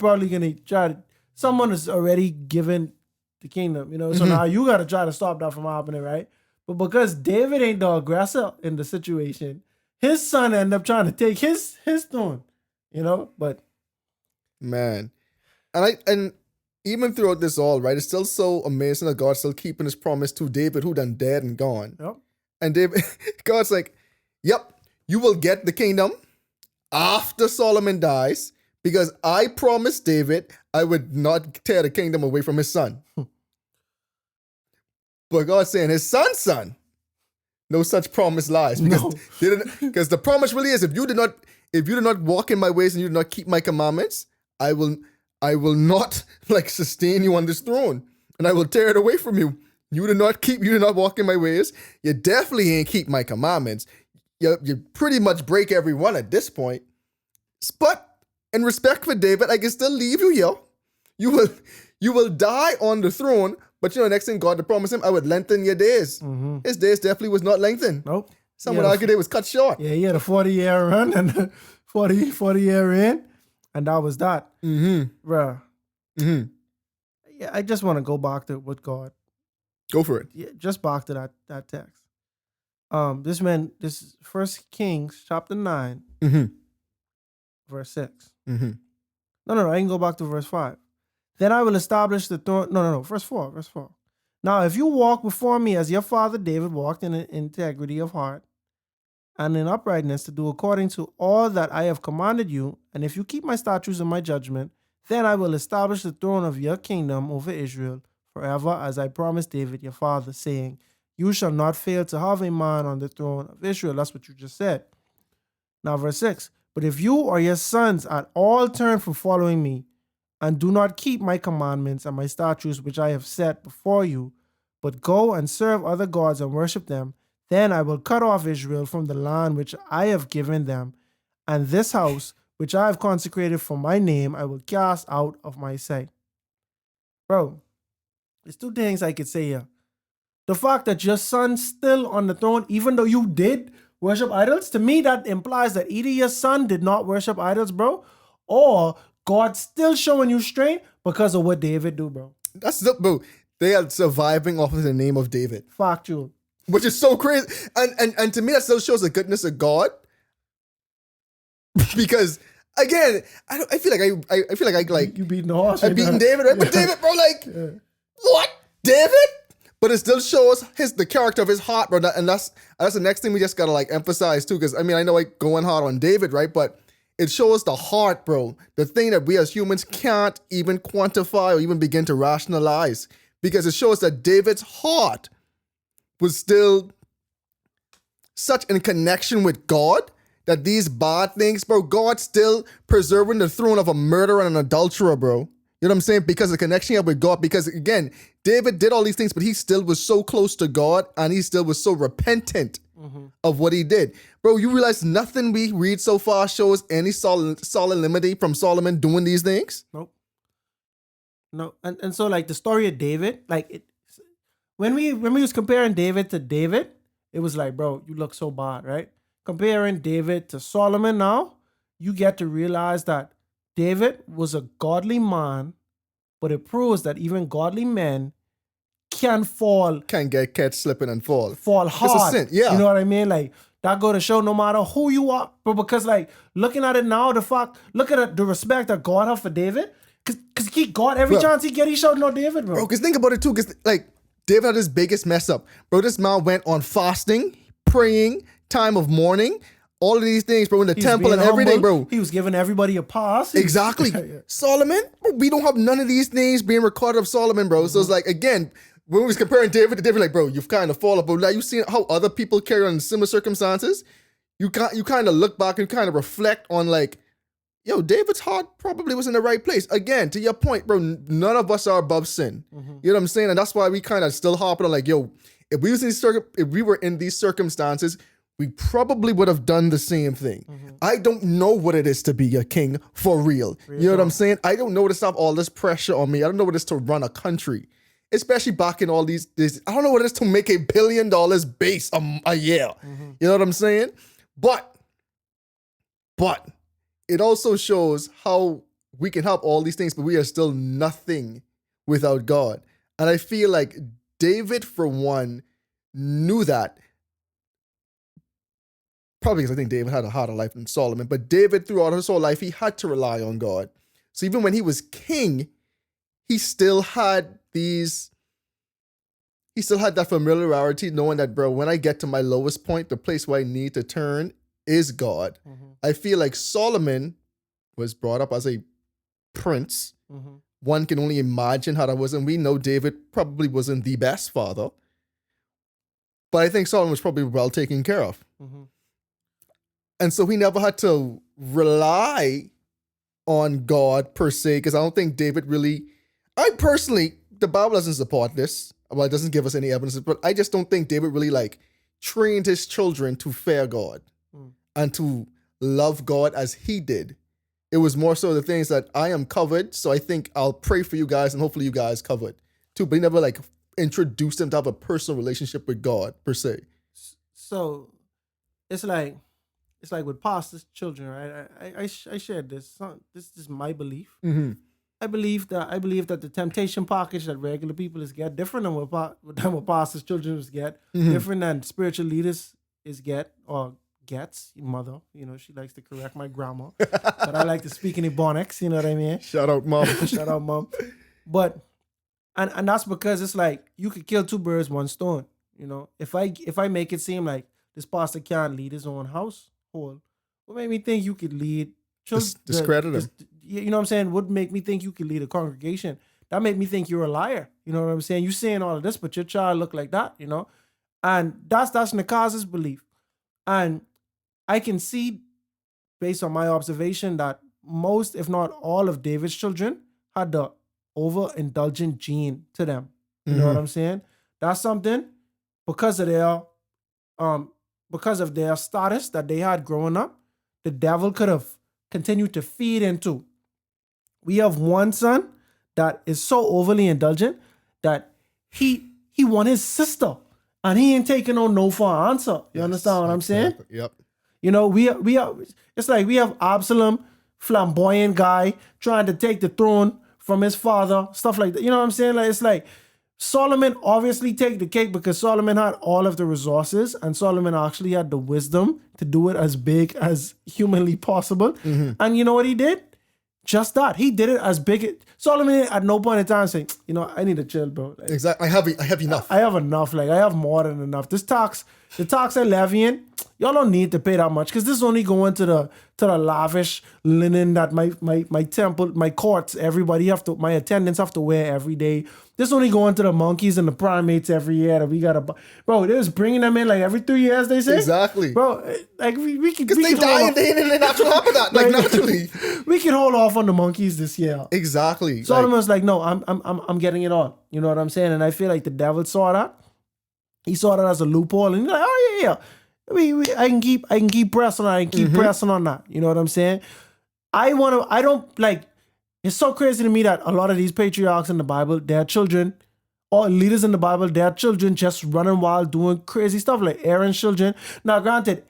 is already given the kingdom. You know, so now you got to try to stop that from happening, right? But because David ain't the aggressor in the situation, his son ended up trying to take his throne, you know. But man, and even throughout this all, right, it's still so amazing that God's still keeping His promise to David, who done dead and gone. Yep. And God's like, "Yep, you will get the kingdom after Solomon dies, Because I promised David I would not tear the kingdom away from his son. But God's saying his son's son, no such promise lies. Because the promise really is, if you do not walk in my ways and you do not keep my commandments, I will not sustain you on this throne, and I will tear it away from you. You do not walk in my ways. You definitely ain't keep my commandments. You pretty much break every one at this point. But in respect for David, I can still leave you here. You will die on the throne, but next thing God to promise him, I would lengthen your days. Mm-hmm. His days definitely was not lengthened. Nope. Some would argue they was cut short. Yeah, he had a 40-year run and 40-year in, and that was that. Mm-hmm. Bruh. Mm-hmm. Yeah, I just want to go back to what God. Go for it. Yeah, just back to that text. This is 1 Kings chapter 9, verse 6. Mm-hmm. No, I can go back to verse 5. Then I will establish the throne. No, verse 4. Now, if you walk before me as your father David walked in integrity of heart and in uprightness to do according to all that I have commanded you, and if you keep my statutes and my judgment, then I will establish the throne of your kingdom over Israel forever, as I promised David your father, saying, you shall not fail to have a man on the throne of Israel. That's what you just said. Now, verse 6. But if you or your sons at all turn from following me, and do not keep my commandments and my statutes which I have set before you, but go and serve other gods and worship them, then I will cut off Israel from the land which I have given them, and this house which I have consecrated for my name I will cast out of my sight. Bro, there's two things I could say here. The fact that your son's still on the throne, even though you did worship idols, to me that implies that either your son did not worship idols, bro, or God's still showing you strength because of what David do, bro. Bro. They are surviving off of the name of David. Factual. Which is so crazy. And to me, that still shows the goodness of God. Because, again, I feel like you beating the horse. I beating David, right? But David, bro, what? David? But it still shows the character of his heart, bro. And that's the next thing we just gotta emphasize too. Because I know I going hard on David, right? But it shows the heart, bro. The thing that we as humans can't even quantify or even begin to rationalize. Because it shows that David's heart was still such in connection with God that these bad things, bro, God's still preserving the throne of a murderer and an adulterer, bro. You know what I'm saying? Because of the connection he had with God. Because again, David did all these things, but he still was so close to God and he still was so repentant of what he did. Bro, you realize nothing we read so far shows any solemnity from Solomon doing these things? Nope. No. And so the story of David, when we was comparing David to David, it was bro, you look so bad, right? Comparing David to Solomon now, you get to realize that David was a godly man, but it proves that even godly men can fall. Can get catch slipping and fall. Fall hard. It's a sin, yeah. You know what I mean? That go to show no matter who you are. But because looking at it now, look at the respect that God have for David. Because he got every chance he get, he showed no David, bro. Bro, because think about it too. Because David had his biggest mess up. Bro, this man went on fasting, praying, time of mourning. All of these things, bro, in the temple and everything, bro. He was giving everybody a pass. Exactly. Solomon, bro, we don't have none of these things being recorded of Solomon, bro. So it's again, when we was comparing David to David, bro, you've kind of fallen. But you seen how other people carry on in similar circumstances? You kind of look back and kind of reflect on David's heart probably was in the right place. Again, to your point, bro, none of us are above sin. You know what I'm saying? And that's why we kind of still harping on if we were in these circumstances, we probably would have done the same thing. I don't know what it is to be a king for real. You know what I'm saying? I don't know to stop all this pressure on me. I don't know what it is to run a country, especially back in all these. I don't know what it is to make $1 billion base a year. You know what I'm saying? But it also shows how we can have all these things, but we are still nothing without God. And I feel like David, for one, knew that. Probably because I think David had a harder life than Solomon, but David, throughout his whole life, he had to rely on God. So even when he was king, he still had that familiarity, knowing that, bro, when I get to my lowest point, the place where I need to turn is God. I feel like Solomon was brought up as a prince. One can only imagine how that was. And we know David probably wasn't the best father. But I think Solomon was probably well taken care of. And so he never had to rely on God per se, because I don't think David really, I personally, the Bible doesn't support this. Well, it doesn't give us any evidence, but I just don't think David really like trained his children to fear God and to love God as he did. It was more so the things that I am covered, so I think I'll pray for you guys and hopefully you guys covered too. But he never like introduced them to have a personal relationship with God per se. So it's like with pastors' children, right? I shared this. This is my belief. I believe that the temptation package that regular people get different than what pastors' children get, different than spiritual leaders get or gets. Mother, she likes to correct my grammar, but I like to speak in Ebonics. You know what I mean? Shout out, mom. Shout out, mom. But and that's because it's like you could kill two birds, one stone. If I make it seem like this pastor can't lead his own household, what made me think you could lead children? Discredit him. You know what I'm saying? Would make me think you could lead a congregation. That made me think you're a liar. You know what I'm saying? You saying all of this, but your child look like that, And that's Nakhaz's belief. And I can see, based on my observation, that most, if not all of David's children had the overindulgent gene to them. You know what I'm saying? That's something because of their status that they had growing up, the devil could have continued to feed into. We have one son that is so overly indulgent that he want his sister and he ain't taking on no for an answer. You understand what I'm saying? Yep. We are. It's like we have Absalom, flamboyant guy, trying to take the throne from his father, stuff like that. You know what I'm saying? Like it's like Solomon obviously take the cake because Solomon had all of the resources and Solomon actually had the wisdom to do it as big as humanly possible. And you know what he did? Just that. He did it as big. Solomon at no point in time saying, I need to chill, bro. Like, exactly. I have enough. I have enough. Like, I have more than enough. The tax I'm levying, y'all don't need to pay that much because this is only going to the lavish linen that my temple, my courts, my attendants have to wear every day. This only going to the monkeys and the primates every year that we gotta buy. Bro, they was bringing them in like every 3 years, they say. Exactly. Bro, like we can. Because they die and they naturally happen that. Like naturally. We can hold off on the monkeys this year. Exactly. Solomon's like, no, I'm getting it all. You know what I'm saying? And I feel like the devil saw that. He saw that as a loophole, and he's like, oh yeah. I can keep pressing on. I can keep pressing on that. You know what I'm saying? It's so crazy to me that a lot of these patriarchs in the Bible, their children, or leaders in the Bible, their children just running wild, doing crazy stuff like Aaron's children. Now, granted,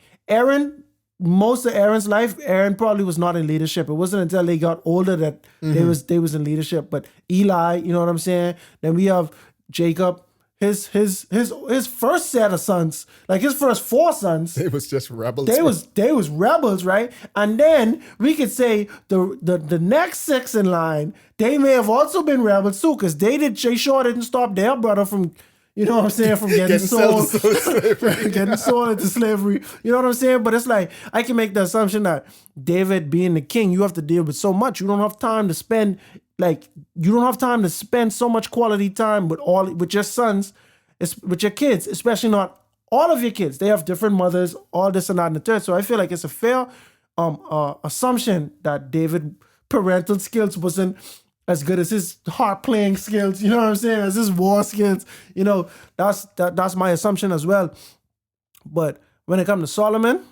most of Aaron's life, Aaron probably was not in leadership. It wasn't until they got older that they was in leadership. But Eli, you know what I'm saying? Then we have Jacob. His first set of sons, like his first 4 sons, they was just rebels. They was rebels, right? And then we could say the next 6 in line, they may have also been rebels too, because they sure didn't stop their brother from, you know what I'm saying, from getting sold getting sold into slavery. You know what I'm saying? But it's like I can make the assumption that David being the king, you have to deal with so much. You don't have time to spend. You don't have time to spend so much quality time with your sons, with your kids, especially not all of your kids. They have different mothers, all this and that and the third. So I feel like it's a fair assumption that David parental skills wasn't as good as his harp playing skills. You know what I'm saying? As his war skills. That's my assumption as well. But when it comes to Solomon,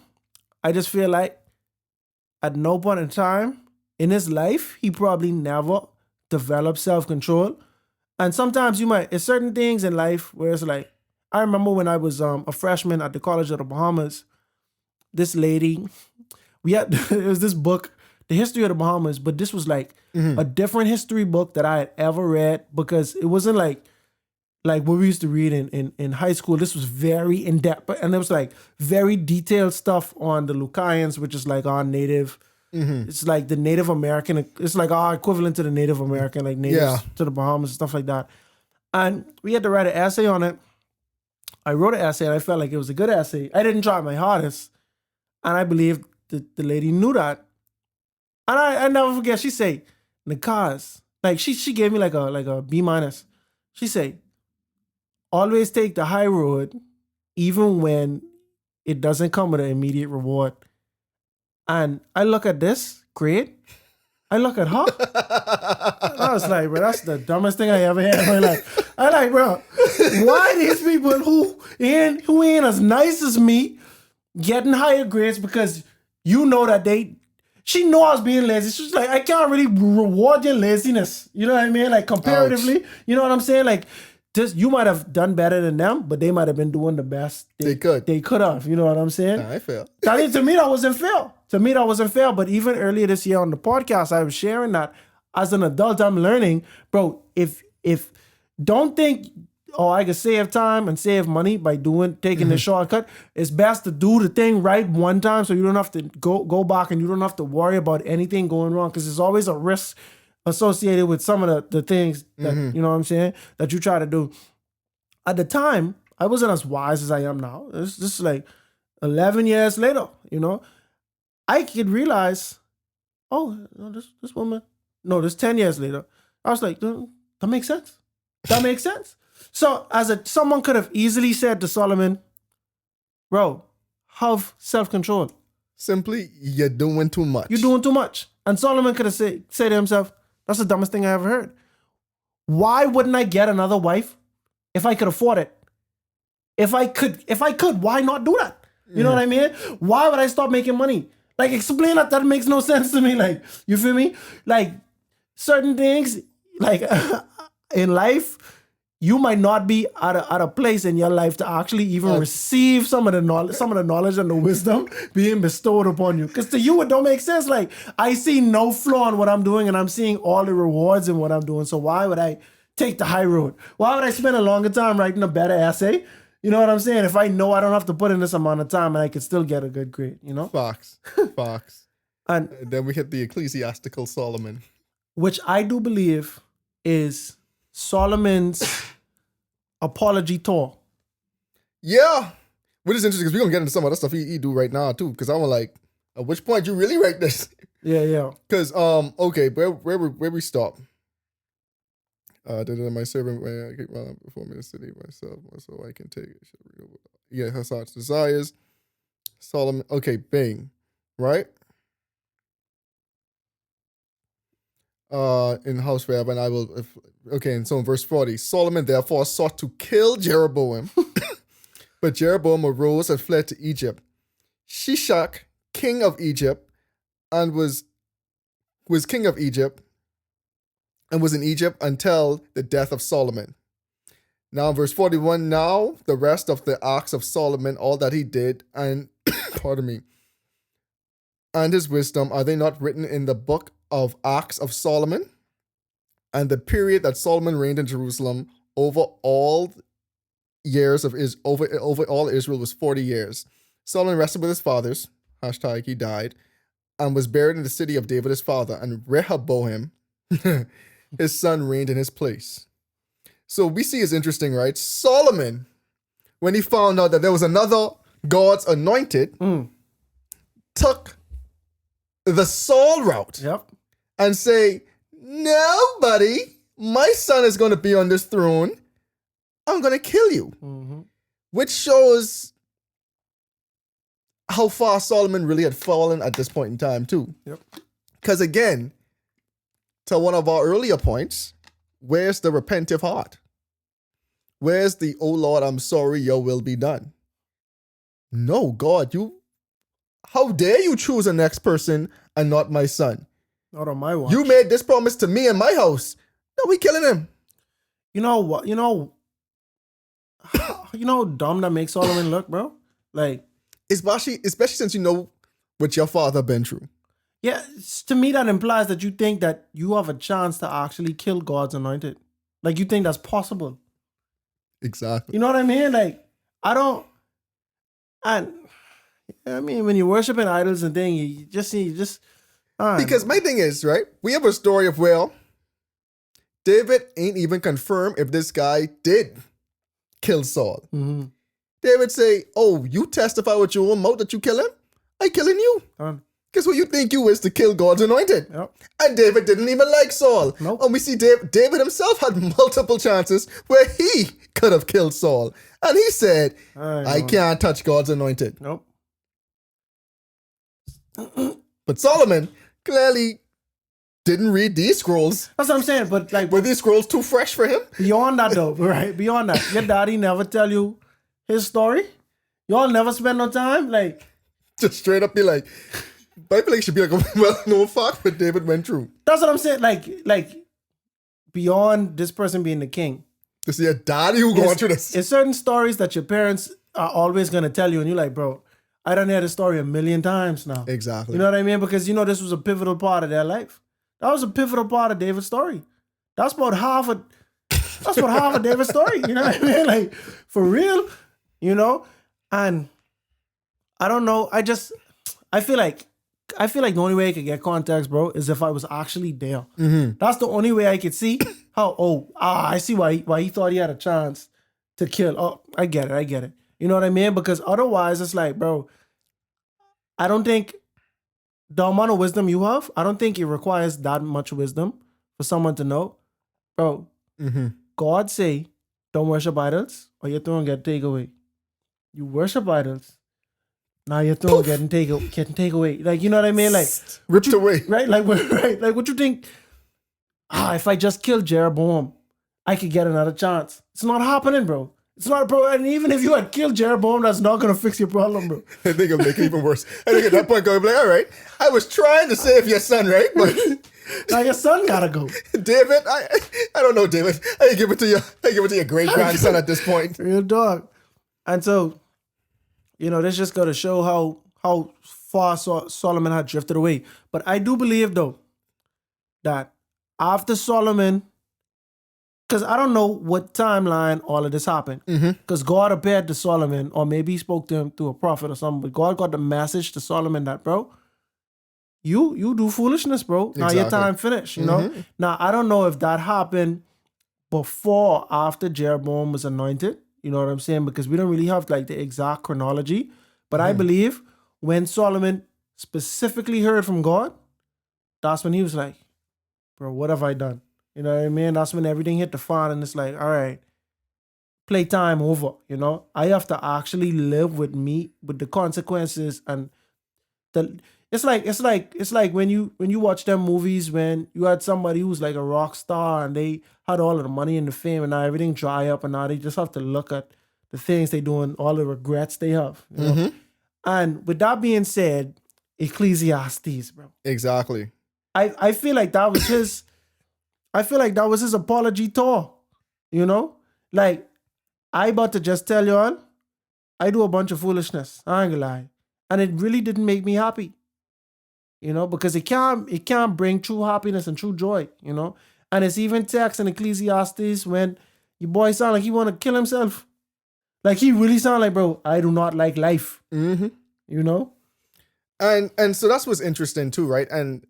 I just feel like at no point in time in his life, he probably never developed self-control. And sometimes it's certain things in life where it's like, I remember when I was a freshman at the College of the Bahamas, this lady, it was this book, The History of the Bahamas, but this was like a different history book that I had ever read because it wasn't like what we used to read in high school. This was very in-depth, and it was like very detailed stuff on the Lucayans, which is like our native. It's like the Native American. It's like our equivalent to the Native American, like natives to the Bahamas and stuff like that. And we had to write an essay on it. I wrote an essay and I felt like it was a good essay. I didn't try my hardest. And I believe the lady knew that. And I never forget, she say, Nakhaz, like she gave me like a B minus. She say, always take the high road, even when it doesn't come with an immediate reward. And I look at this, great. I look at her. I was like, bro, that's the dumbest thing I ever had in my life. I like, bro, why these people who ain't as nice as me getting higher grades because you know that she know I was being lazy. She's like, I can't really reward your laziness. You know what I mean? Like comparatively, you know what I'm saying? Like, just you might have done better than them, but they might have been doing the best they could have. You know what I'm saying? Nah, I feel. I mean, to me, that wasn't fair. But even earlier this year on the podcast, I was sharing that as an adult, I'm learning, bro, if don't think, oh, I can save time and save money by taking the shortcut. It's best to do the thing right one time so you don't have to go back and you don't have to worry about anything going wrong because there's always a risk associated with some of the things that, you know what I'm saying, that you try to do. At the time, I wasn't as wise as I am now. It's just like 11 years later, you know, I could realize, oh, no, this woman, no, this 10 years later, I was like, that makes sense. That makes sense. So someone could have easily said to Solomon, bro, have self-control. Simply, you're doing too much. You're doing too much. And Solomon could have said to himself, that's the dumbest thing I ever heard. Why wouldn't I get another wife if I could afford it? If I could, why not do that? You know what I mean? Why would I stop making money? Like, explain that. That makes no sense to me. Like, you feel me? Like, certain things, like, in life, you might not be at a place in your life to actually even receive some of the knowledge and the wisdom being bestowed upon you. Because to you, it don't make sense. Like, I see no flaw in what I'm doing, and I'm seeing all the rewards in what I'm doing. So why would I take the high road? Why would I spend a longer time writing a better essay? You know what I'm saying? If I know I don't have to put in this amount of time and I can still get a good grade, you know? Fox. And then we hit the ecclesiastical Solomon. Which I do believe is Solomon's apology tour. Yeah. Which is interesting because we're going to get into some of the stuff he do right now too. Because I'm like, at which point you really write this? Yeah. Because, okay, where we stop? My servant before me the city myself, so I can take it. Yeah, her thoughts, desires. Solomon. Okay, bang, right? In house forever, and I will. And so in verse 40, Solomon therefore sought to kill Jeroboam, but Jeroboam arose and fled to Egypt. Shishak, king of Egypt, and was king of Egypt. And was in Egypt until the death of Solomon. Now, verse 41, now the rest of the acts of Solomon, all that he did, and, pardon me, and his wisdom, are they not written in the book of Acts of Solomon? And the period that Solomon reigned in Jerusalem over all years of over all Israel was 40 years. Solomon rested with his fathers, # he died, and was buried in the city of David his father, and Rehoboam, his son, reigned in his place. So we see it's interesting, right? Solomon, when he found out that there was another God's anointed, took the Saul route and say, no, buddy, my son is going to be on this throne. I'm going to kill you. Which shows how far Solomon really had fallen at this point in time too. Because again, to one of our earlier points, where's the repentive heart? Where's the, oh Lord, I'm sorry, your will be done? No, God, how dare you choose a next person and not my son? Not on my watch. You made this promise to me and my house. No, we killing him. You know what? You know how dumb that makes Solomon look, bro? Like, especially since you know what your father been through. Yeah, to me that implies that you think that you have a chance to actually kill God's anointed. Like, you think that's possible. Exactly. You know what I mean? Like, I mean, when you're worshiping idols and things, you just because my thing is, right, we have a story of where David ain't even confirmed if this guy did kill Saul. David say, oh, you testify with your own mouth that you kill him? I killing you. Because who you think you is to kill God's anointed? Yep. And David didn't even like Saul. Nope. And we see David himself had multiple chances where he could have killed Saul. And he said, I can't touch God's anointed. Nope. But Solomon clearly didn't read these scrolls. That's what I'm saying. But like, Were these scrolls too fresh for him? beyond that though, right? Beyond that, your daddy never tell you his story. Y'all never spend no time. Like, Just straight up be like, I feel like it should be like a well-known fact what David went through. that's what I'm saying. Like beyond this person being the king, To see a daddy who going through this. it's certain stories that your parents are always gonna tell you, and you're like, bro, I done heard this story a million times now. Exactly. You know what I mean? Because this was a pivotal part of their life. That was a pivotal part of David's story. That's about half of David's story. You know what I mean? Like, for real, And I don't know. I feel like the only way I could get context, bro, is if I was actually there. Mm-hmm. That's the only way I could see how. I see why he thought he had a chance to kill. Oh, I get it. You know what I mean? Because otherwise, it's like, bro, I don't think the amount of wisdom you have, I don't think it requires that much wisdom for someone to know, bro. Mm-hmm. God say, don't worship idols, or your throne get taken away. You worship idols, now your throne getting taken away. Like, you know what I mean? Like, ripped away. right? Like, right? Like, what you think? If I just killed Jeroboam, I could get another chance. It's not happening, bro. It's not, bro. And even if you had killed Jeroboam, that's not gonna fix your problem, bro. I think it'll make it even worse. I think at that point, going like, all right, I was trying to save your son, right? But Now your son gotta go. David, I don't know, David. I give it to your great grandson at this point. Real dog. And so, this just got to show how far Solomon had drifted away. But I do believe, though, that after Solomon, because I don't know what timeline all of this happened. Because God appeared to Solomon, or maybe he spoke to him through a prophet or something, but God got the message to Solomon that, bro, you do foolishness, bro. Now your time finished, Now, I don't know if that happened before or after Jeroboam was anointed. You know what I'm saying? Because we don't really have like the exact chronology. But I believe when Solomon specifically heard from God, that's when he was like, bro, what have I done? You know what I mean? That's when everything hit the fan and it's like, all right, playtime over, I have to actually live with the consequences and it's like when you watch them movies when you had somebody who's like a rock star and they had all of the money and the fame and now everything dry up and now they just have to look at the things they do and all the regrets they have. And with that being said, Ecclesiastes, bro. Exactly. I feel like that was his apology tour. Like, I about to just tell you all, I do a bunch of foolishness. I ain't gonna lie. And it really didn't make me happy. Because it can't bring true happiness and true joy, And it's even text in Ecclesiastes when your boy sound like he want to kill himself. Like, he really sound like, bro, I do not like life. And so that's what's interesting too, right? And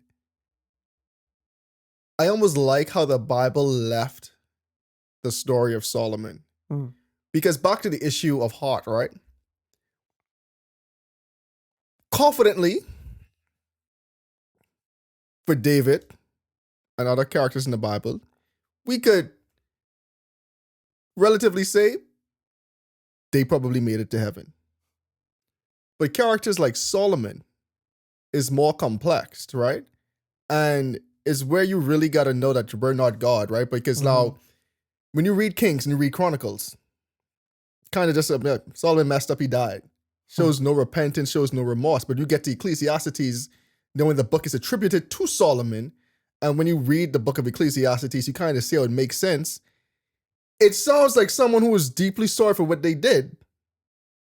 I almost like how the Bible left the story of Solomon. Because back to the issue of heart, right? Confidently, for David and other characters in the Bible, we could relatively say they probably made it to heaven. But characters like Solomon is more complex, right? And is where you really got to know that you're not God, right? Because now, when you read Kings and you read Chronicles, kind of just Solomon messed up, he died. Shows no repentance, shows no remorse. But you get to Ecclesiastes, knowing the book is attributed to Solomon, and when you read the book of Ecclesiastes, you kind of see how it makes sense. It sounds like someone who was deeply sorry for what they did.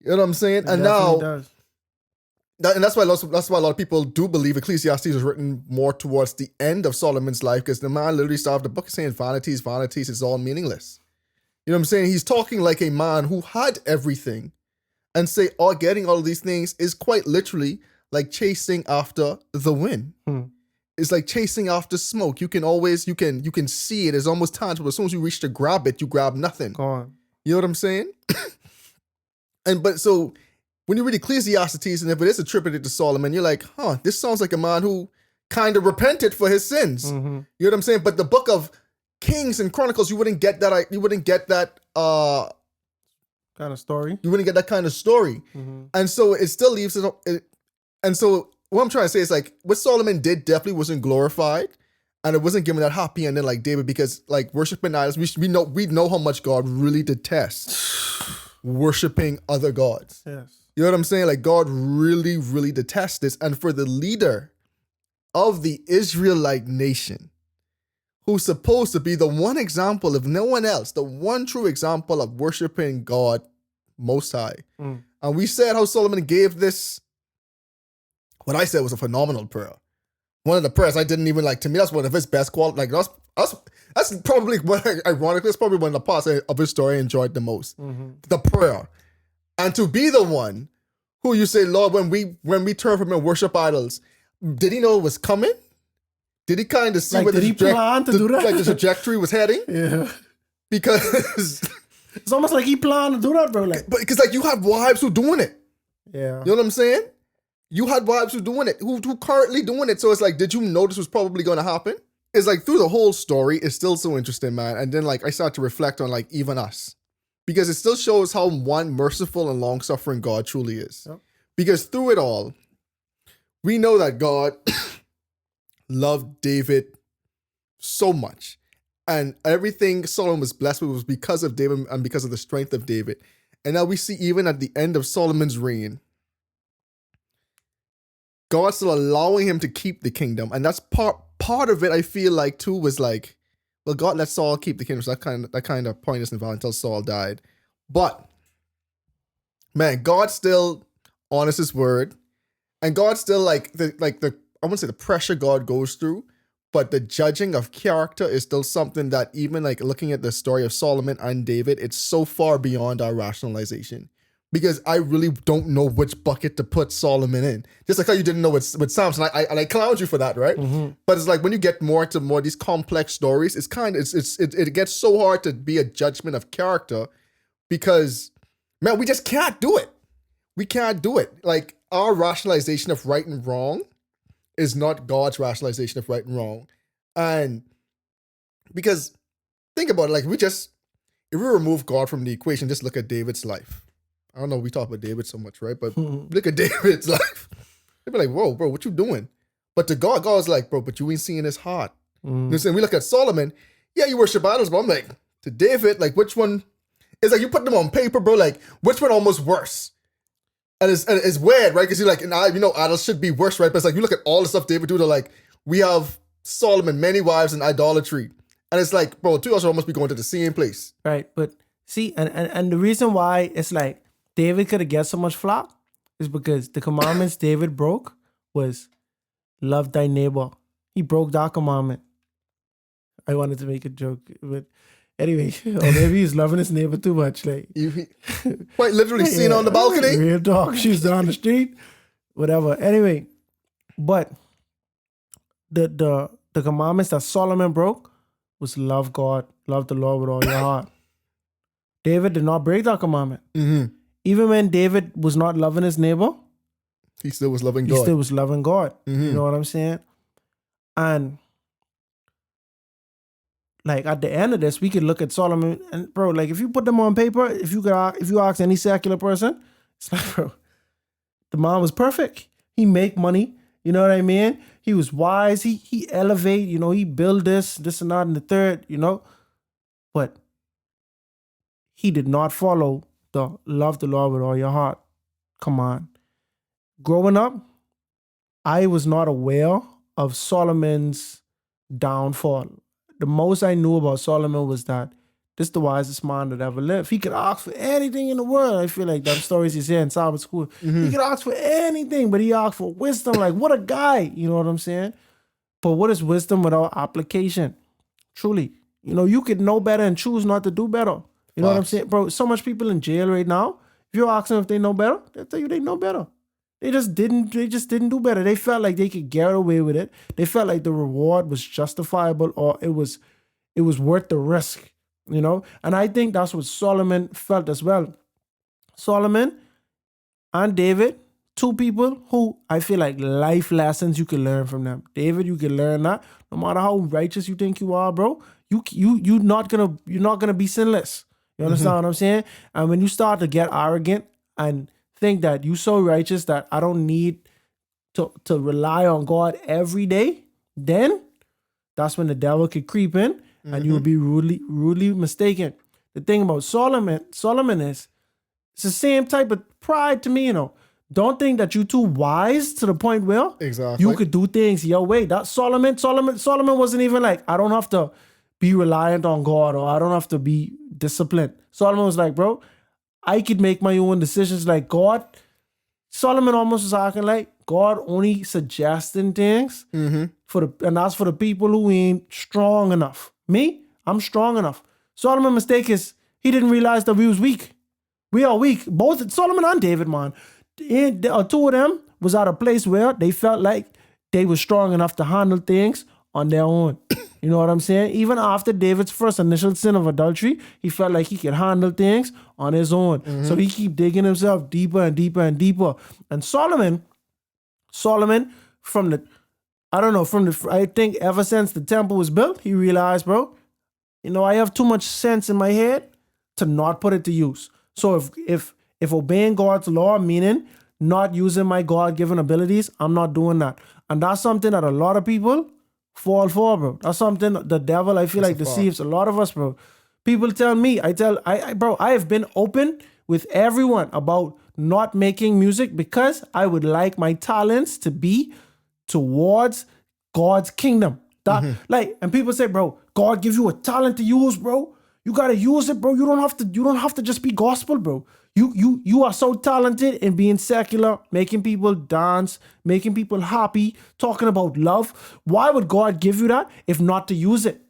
You know what I'm saying? And now, and that's why a lot of people do believe Ecclesiastes was written more towards the end of Solomon's life, because the man literally started the book saying vanities, it's all meaningless. You know what I'm saying? He's talking like a man who had everything, and say, getting all of these things is quite literally like chasing after the wind. It's like chasing after smoke. You can see it. It's almost tangible. As soon as you reach to grab it, you grab nothing. Go on. You know what I'm saying? But so when you read Ecclesiastes and if it is attributed to Solomon, you're like, this sounds like a man who kind of repented for his sins. Mm-hmm. You know what I'm saying? But the book of Kings and Chronicles, you wouldn't get that. You wouldn't get that kind of story. You wouldn't get that kind of story. Mm-hmm. And so it still leaves it. And so what I'm trying to say is like what Solomon did definitely wasn't glorified, and it wasn't given that happy ending like David, because like worshiping idols, we know how much God really detests worshiping other gods. Yes. You know what I'm saying? Like God really, really detests this. And for the leader of the Israelite nation, who's supposed to be the one example, if no one else, the one true example of worshiping God Most High. Mm. And we said how Solomon gave this, what I said was a phenomenal prayer. One of the prayers I didn't even like. To me, that's one of his best quality. Like that's probably what, ironically, it's probably one of the parts of his story I enjoyed the most. Mm-hmm. The prayer. And to be the one who you say, Lord, when we turn from him and worship idols, did he know it was coming? Did he kind of see like, where did he plan to do that? Like the trajectory was heading? Yeah. Because it's almost like he planned to do that, bro. Like, but because like you have wives who doing it. Yeah. You know what I'm saying? You had wives who doing it, who currently doing it. So it's like, did you know this was probably going to happen? It's like through the whole story, it's still so interesting, man. And then like I start to reflect on like even us, because it still shows how one merciful and long-suffering God truly is. Yep. Because through it all, we know that God loved David so much. And everything Solomon was blessed with was because of David and because of the strength of David. And now we see even at the end of Solomon's reign, God's still allowing him to keep the kingdom. And that's part of it, I feel like, too, was like, well, God let Saul keep the kingdom. So that kind of point is involved until Saul died. But, man, God still honors his word. And God still, I wouldn't say the pressure God goes through, but the judging of character is still something that even like looking at the story of Solomon and David, it's so far beyond our rationalization. Because I really don't know which bucket to put Solomon in. Just like how you didn't know with Samson. I clowned you for that, right? Mm-hmm. But it's like when you get more to more these complex stories, it gets so hard to be a judgment of character, because, man, we just can't do it. We can't do it. Like, our rationalization of right and wrong is not God's rationalization of right and wrong. And because, think about it, like if we remove God from the equation, just look at David's life. I don't know, we talk about David so much, right? But look at David's life. They'd be like, whoa, bro, what you doing? But to God, God's like, bro, but you ain't seeing his heart. You know what I'm saying? We look at Solomon, yeah, you worship idols, but I'm like, to David, like, which one? It's like you put them on paper, bro, like, which one almost worse? And it's weird, right? Because you're like, idols should be worse, right? But it's like, you look at all the stuff David do, they're like, we have Solomon, many wives and idolatry. And it's like, bro, two of us should almost be going to the same place. Right, but see, and the reason why it's like, David could have get so much flack is because the commandments David broke was love thy neighbor. He broke that commandment. I wanted to make a joke, but anyway, or maybe he's loving his neighbor too much. Like, quite literally seen on the balcony. Real talk. She's down the street, whatever. Anyway, but the commandments that Solomon broke was love God, love the Lord with all your heart. David did not break that commandment. Mm-hmm. Even when David was not loving his neighbor, he still was loving God. He still was loving God. Mm-hmm. You know what I'm saying? And like at the end of this, we could look at Solomon and, bro, like if you put them on paper, if you ask any secular person, it's like, bro, the man was perfect. He make money. You know what I mean? He was wise. He elevate. He build this and that and the third. But he did not follow the love the Lord with all your heart. Come on. Growing up, I was not aware of Solomon's downfall. The most I knew about Solomon was that this is the wisest man that ever lived. He could ask for anything in the world. I feel like that stories he's here in Sabbath school. Mm-hmm. He could ask for anything, but he asked for wisdom. Like, what a guy. You know what I'm saying? But what is wisdom without application? Truly. You could know better and choose not to do better. You know what I'm saying? Bro, so much people in jail right now. If you ask them if they know better, they'll tell you they know better. They just didn't do better. They felt like they could get away with it. They felt like the reward was justifiable or it was worth the risk, And I think that's what Solomon felt as well. Solomon, and David, two people who I feel like life lessons you can learn from them. David, you can learn that no matter how righteous you think you are, bro, you're not gonna be sinless. You understand what I'm saying? And when you start to get arrogant and think that you so righteous that I don't need to rely on God every day, then that's when the devil could creep in and you will be rudely mistaken. The thing about Solomon is it's the same type of pride to me, you know. Don't think that you're too wise to the point where you could do things your way. That Solomon wasn't even like, I don't have to be reliant on God or I don't have to be disciplined. Solomon was like, bro, I could make my own decisions. Like God, Solomon almost was acting like God only suggesting things and that's for the people who ain't strong enough. Me, I'm strong enough. Solomon's mistake is he didn't realize that we was weak. We are weak. Both Solomon and David, man. Two of them was at a place where they felt like they were strong enough to handle things on their own. You know what I'm saying? Even after David's first initial sin of adultery, he felt like he could handle things on his own. So he keep digging himself deeper and deeper and deeper. And Solomon, I think ever since the temple was built, he realized, bro, you know, I have too much sense in my head to not put it to use. So if obeying God's law, meaning not using my God-given abilities, I'm not doing that. And that's something that a lot of people fall for, bro. That's something the devil, I feel like, deceives a lot of us, bro. People tell me, bro, I have been open with everyone about not making music because I would like my talents to be towards God's kingdom. And people say, bro, God gives you a talent to use, bro. You gotta use it, bro. You don't have to just be gospel, bro. You are so talented in being secular, making people dance, making people happy, talking about love. Why would God give you that if not to use it?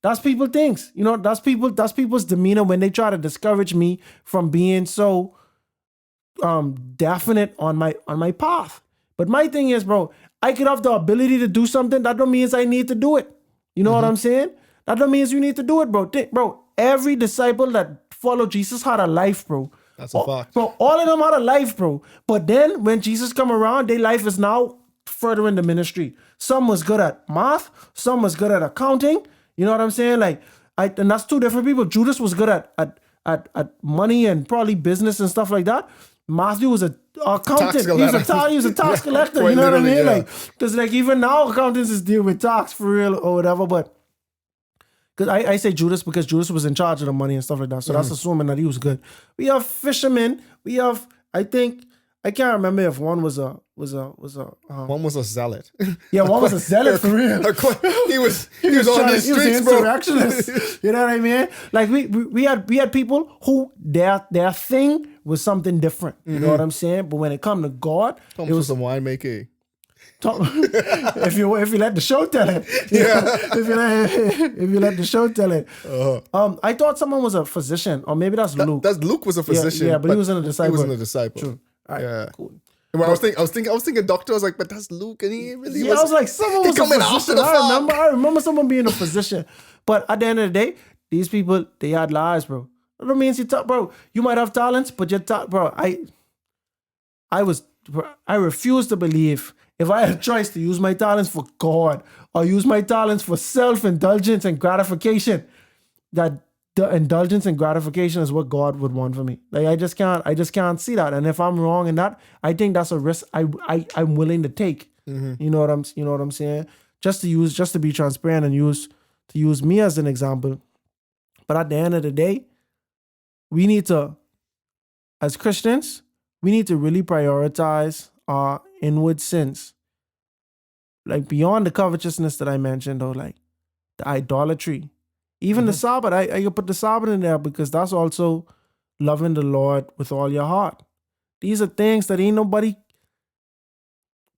That's people things. You know, that's people's demeanor when they try to discourage me from being so definite on my path. But my thing is, bro, I could have the ability to do something. That don't mean I need to do it. You know what I'm saying? That don't mean you need to do it, bro. Bro, every disciple that followed Jesus had a life, bro. That's a fact. Bro, all of them had a life, bro. But then when Jesus come around, their life is now further in the ministry. Some was good at math. Some was good at accounting. You know what I'm saying? And that's two different people. Judas was good at money and probably business and stuff like that. Matthew was an accountant. He was a tax collector. You know what I mean? Yeah. Because even now accountants is dealing with tax for real or whatever. But because I say Judas because Judas was in charge of the money and stuff like that. So that's assuming that he was good. We have fishermen. We have, I can't remember if one was a one was a zealot. Yeah, one was a zealot for real. he was on the streets, bro. Insurrectionist. You know what I mean? Like we had people who their thing was something different. You know what I'm saying? But when it come to God, it was a winemaker. If you let the show tell it, if you let the show tell it. I thought someone was a physician, or maybe that's Luke. Luke was a physician. Yeah, but he wasn't a disciple. He wasn't a disciple. True. All right, yeah. Cool. Well, I was thinking doctor. I was like, but that's Luke, and he really was. I was like, someone was a physician. I remember someone being a physician. But at the end of the day, these people, they had lives, bro. That don't mean bro. You might have talents, but your bro. I refuse to believe if I had a choice to use my talents for God or use my talents for self-indulgence and gratification, that the indulgence and gratification is what God would want for me. Like I just can't see that. And if I'm wrong in that, I think that's a risk I'm willing to take. You know what I'm saying? Just to be transparent and use me as an example. But at the end of the day, we need to, as Christians, we need to really prioritize our inward sins. Like beyond the covetousness that I mentioned, or like the idolatry. Even the Sabbath, I could put the Sabbath in there because that's also loving the Lord with all your heart. These are things that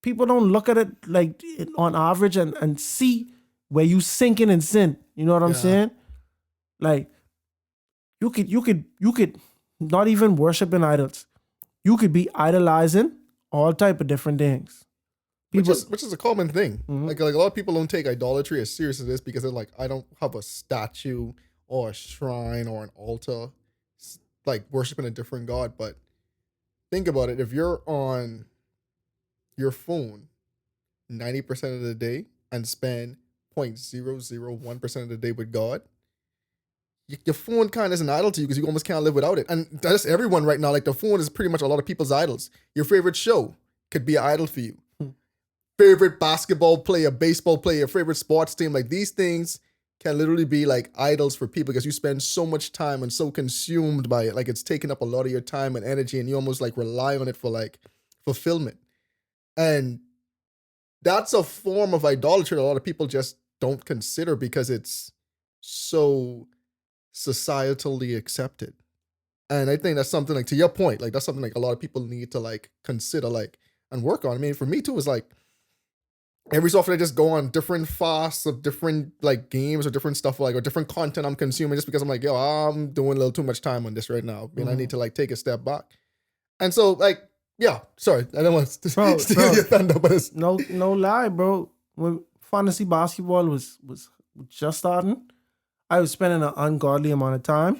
people don't look at it like on average and see where you sinking in sin. You know what I'm saying? Like you could not even worshiping idols. You could be idolizing all type of different things. Which is a common thing. Like a lot of people don't take idolatry as serious as this because they're like, I don't have a statue or a shrine or an altar, like worshiping a different God. But think about it. If you're on your phone 90% of the day and spend 0.001% of the day with God, your phone kind of is an idol to you because you almost can't live without it. And that's everyone right now. Like the phone is pretty much a lot of people's idols. Your favorite show could be an idol for you. Favorite basketball player, baseball player, favorite sports team. Like these things can literally be like idols for people because you spend so much time and so consumed by it. Like it's taking up a lot of your time and energy and you almost like rely on it for like fulfillment. And that's a form of idolatry that a lot of people just don't consider because it's so societally accepted. And I think that's something like, to your point, like that's something like a lot of people need to like consider like and work on. I mean, for me too, it's like every so often I just go on different fasts of different like games or different stuff like or different content I'm consuming just because I'm like, yo, I'm doing a little too much time on this right now. And I need to like take a step back. And so like, yeah, sorry, I don't want to steal your thunder, but it's no lie, bro. When fantasy basketball was just starting, I was spending an ungodly amount of time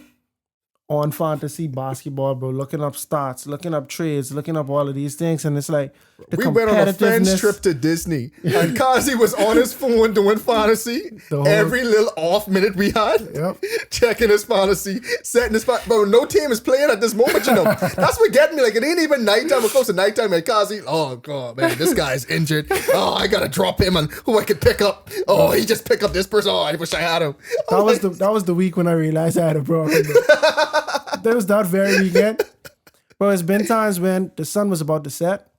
on fantasy basketball, bro, looking up stats, looking up trades, looking up all of these things. And it's like, we went on a friend's trip to Disney and Kazi was on his phone doing fantasy. Every little off minute we had, checking his fantasy, setting his fantasy. Bro, no team is playing at this moment, you know. That's what getting me. Like, it ain't even nighttime. We're close to nighttime and Kazi, oh, God, man, this guy's injured. Oh, I got to drop him and who I could pick up. Oh, he just picked up this person. Oh, I wish I had him. That was the week when I realized I had a problem. There was that very weekend. Bro, it's been times when the sun was about to set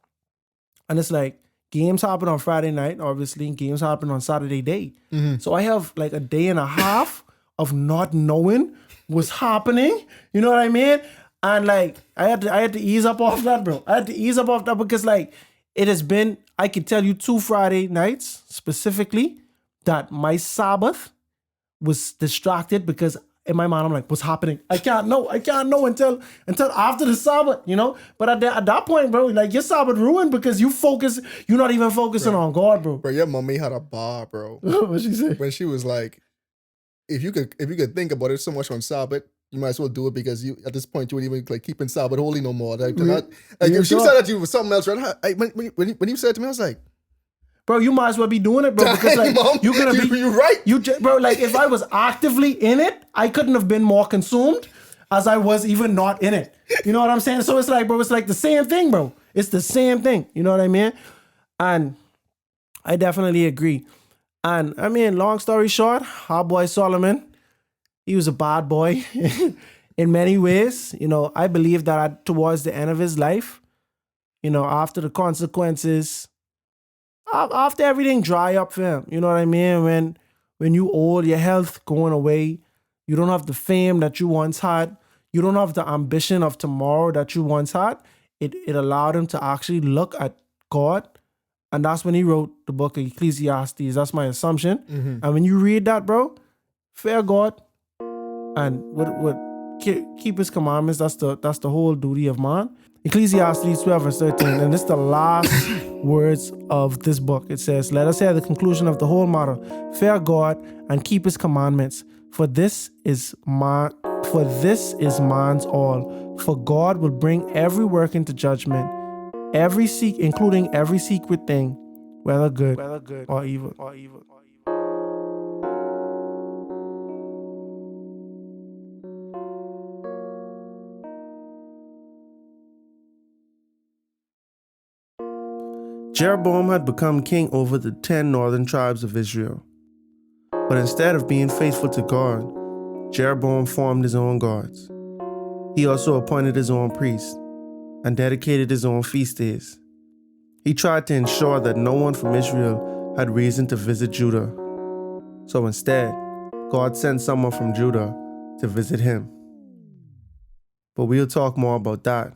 and it's like games happen on Friday night, obviously, and games happen on Saturday day. So I have like a day and a half of not knowing what's happening. You know what I mean? And like I had to ease up off that, bro. I had to ease up off that because like it has been, I could tell you 2 Friday nights specifically that my Sabbath was distracted because in my mind, I'm like, what's happening? I can't know until after the Sabbath, you know? But at that point, bro, like your Sabbath ruined because you're not even focusing on God, bro. Bro, your mommy had a bar, bro. What'd she say? When she was like, if you could think about it so much on Sabbath, you might as well do it because you at this point you wouldn't even like keeping Sabbath holy no more. Like, if she said that to you was something else, right? When you said it to me, I was like, bro, you might as well be doing it, bro. Because like Mom, you're right. Bro, like if I was actively in it, I couldn't have been more consumed as I was even not in it. You know what I'm saying? So it's like, bro, it's like the same thing, bro. It's the same thing. You know what I mean? And I definitely agree. And I mean, long story short, our boy Solomon, he was a bad boy in many ways. You know, I believe that towards the end of his life, you know, after the consequences, after everything dry up for him, you know what I mean? When you old, your health going away, you don't have the fame that you once had, you don't have the ambition of tomorrow that you once had, it allowed him to actually look at God. And that's when he wrote the book of Ecclesiastes. That's my assumption. And when you read that, bro, fear God and keep his commandments. That's the whole duty of man. Ecclesiastes 12 verse 13, and this is the last words of this book. It says, let us hear the conclusion of the whole matter. Fear God and keep his commandments, for this is man's all. For God will bring every work into judgment, including every secret thing, whether good or evil. Jeroboam had become king over the 10 northern tribes of Israel. But instead of being faithful to God, Jeroboam formed his own gods. He also appointed his own priests and dedicated his own feast days. He tried to ensure that no one from Israel had reason to visit Judah. So instead, God sent someone from Judah to visit him. But we'll talk more about that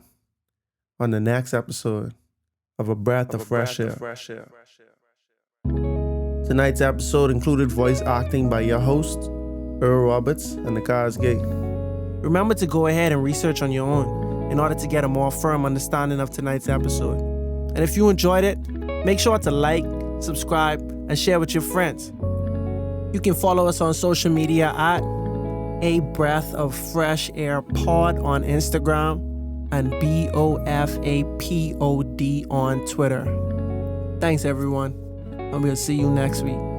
on the next episode of A Breath of Fresh Air. Tonight's episode included voice acting by your hosts, Earl Roberts and Nakhaz. Remember to go ahead and research on your own in order to get a more firm understanding of tonight's episode. And if you enjoyed it, make sure to like, subscribe, and share with your friends. You can follow us on social media at A Breath of Fresh Air Pod on Instagram and BOFAPOD on Twitter. Thanks, everyone, and we'll see you next week.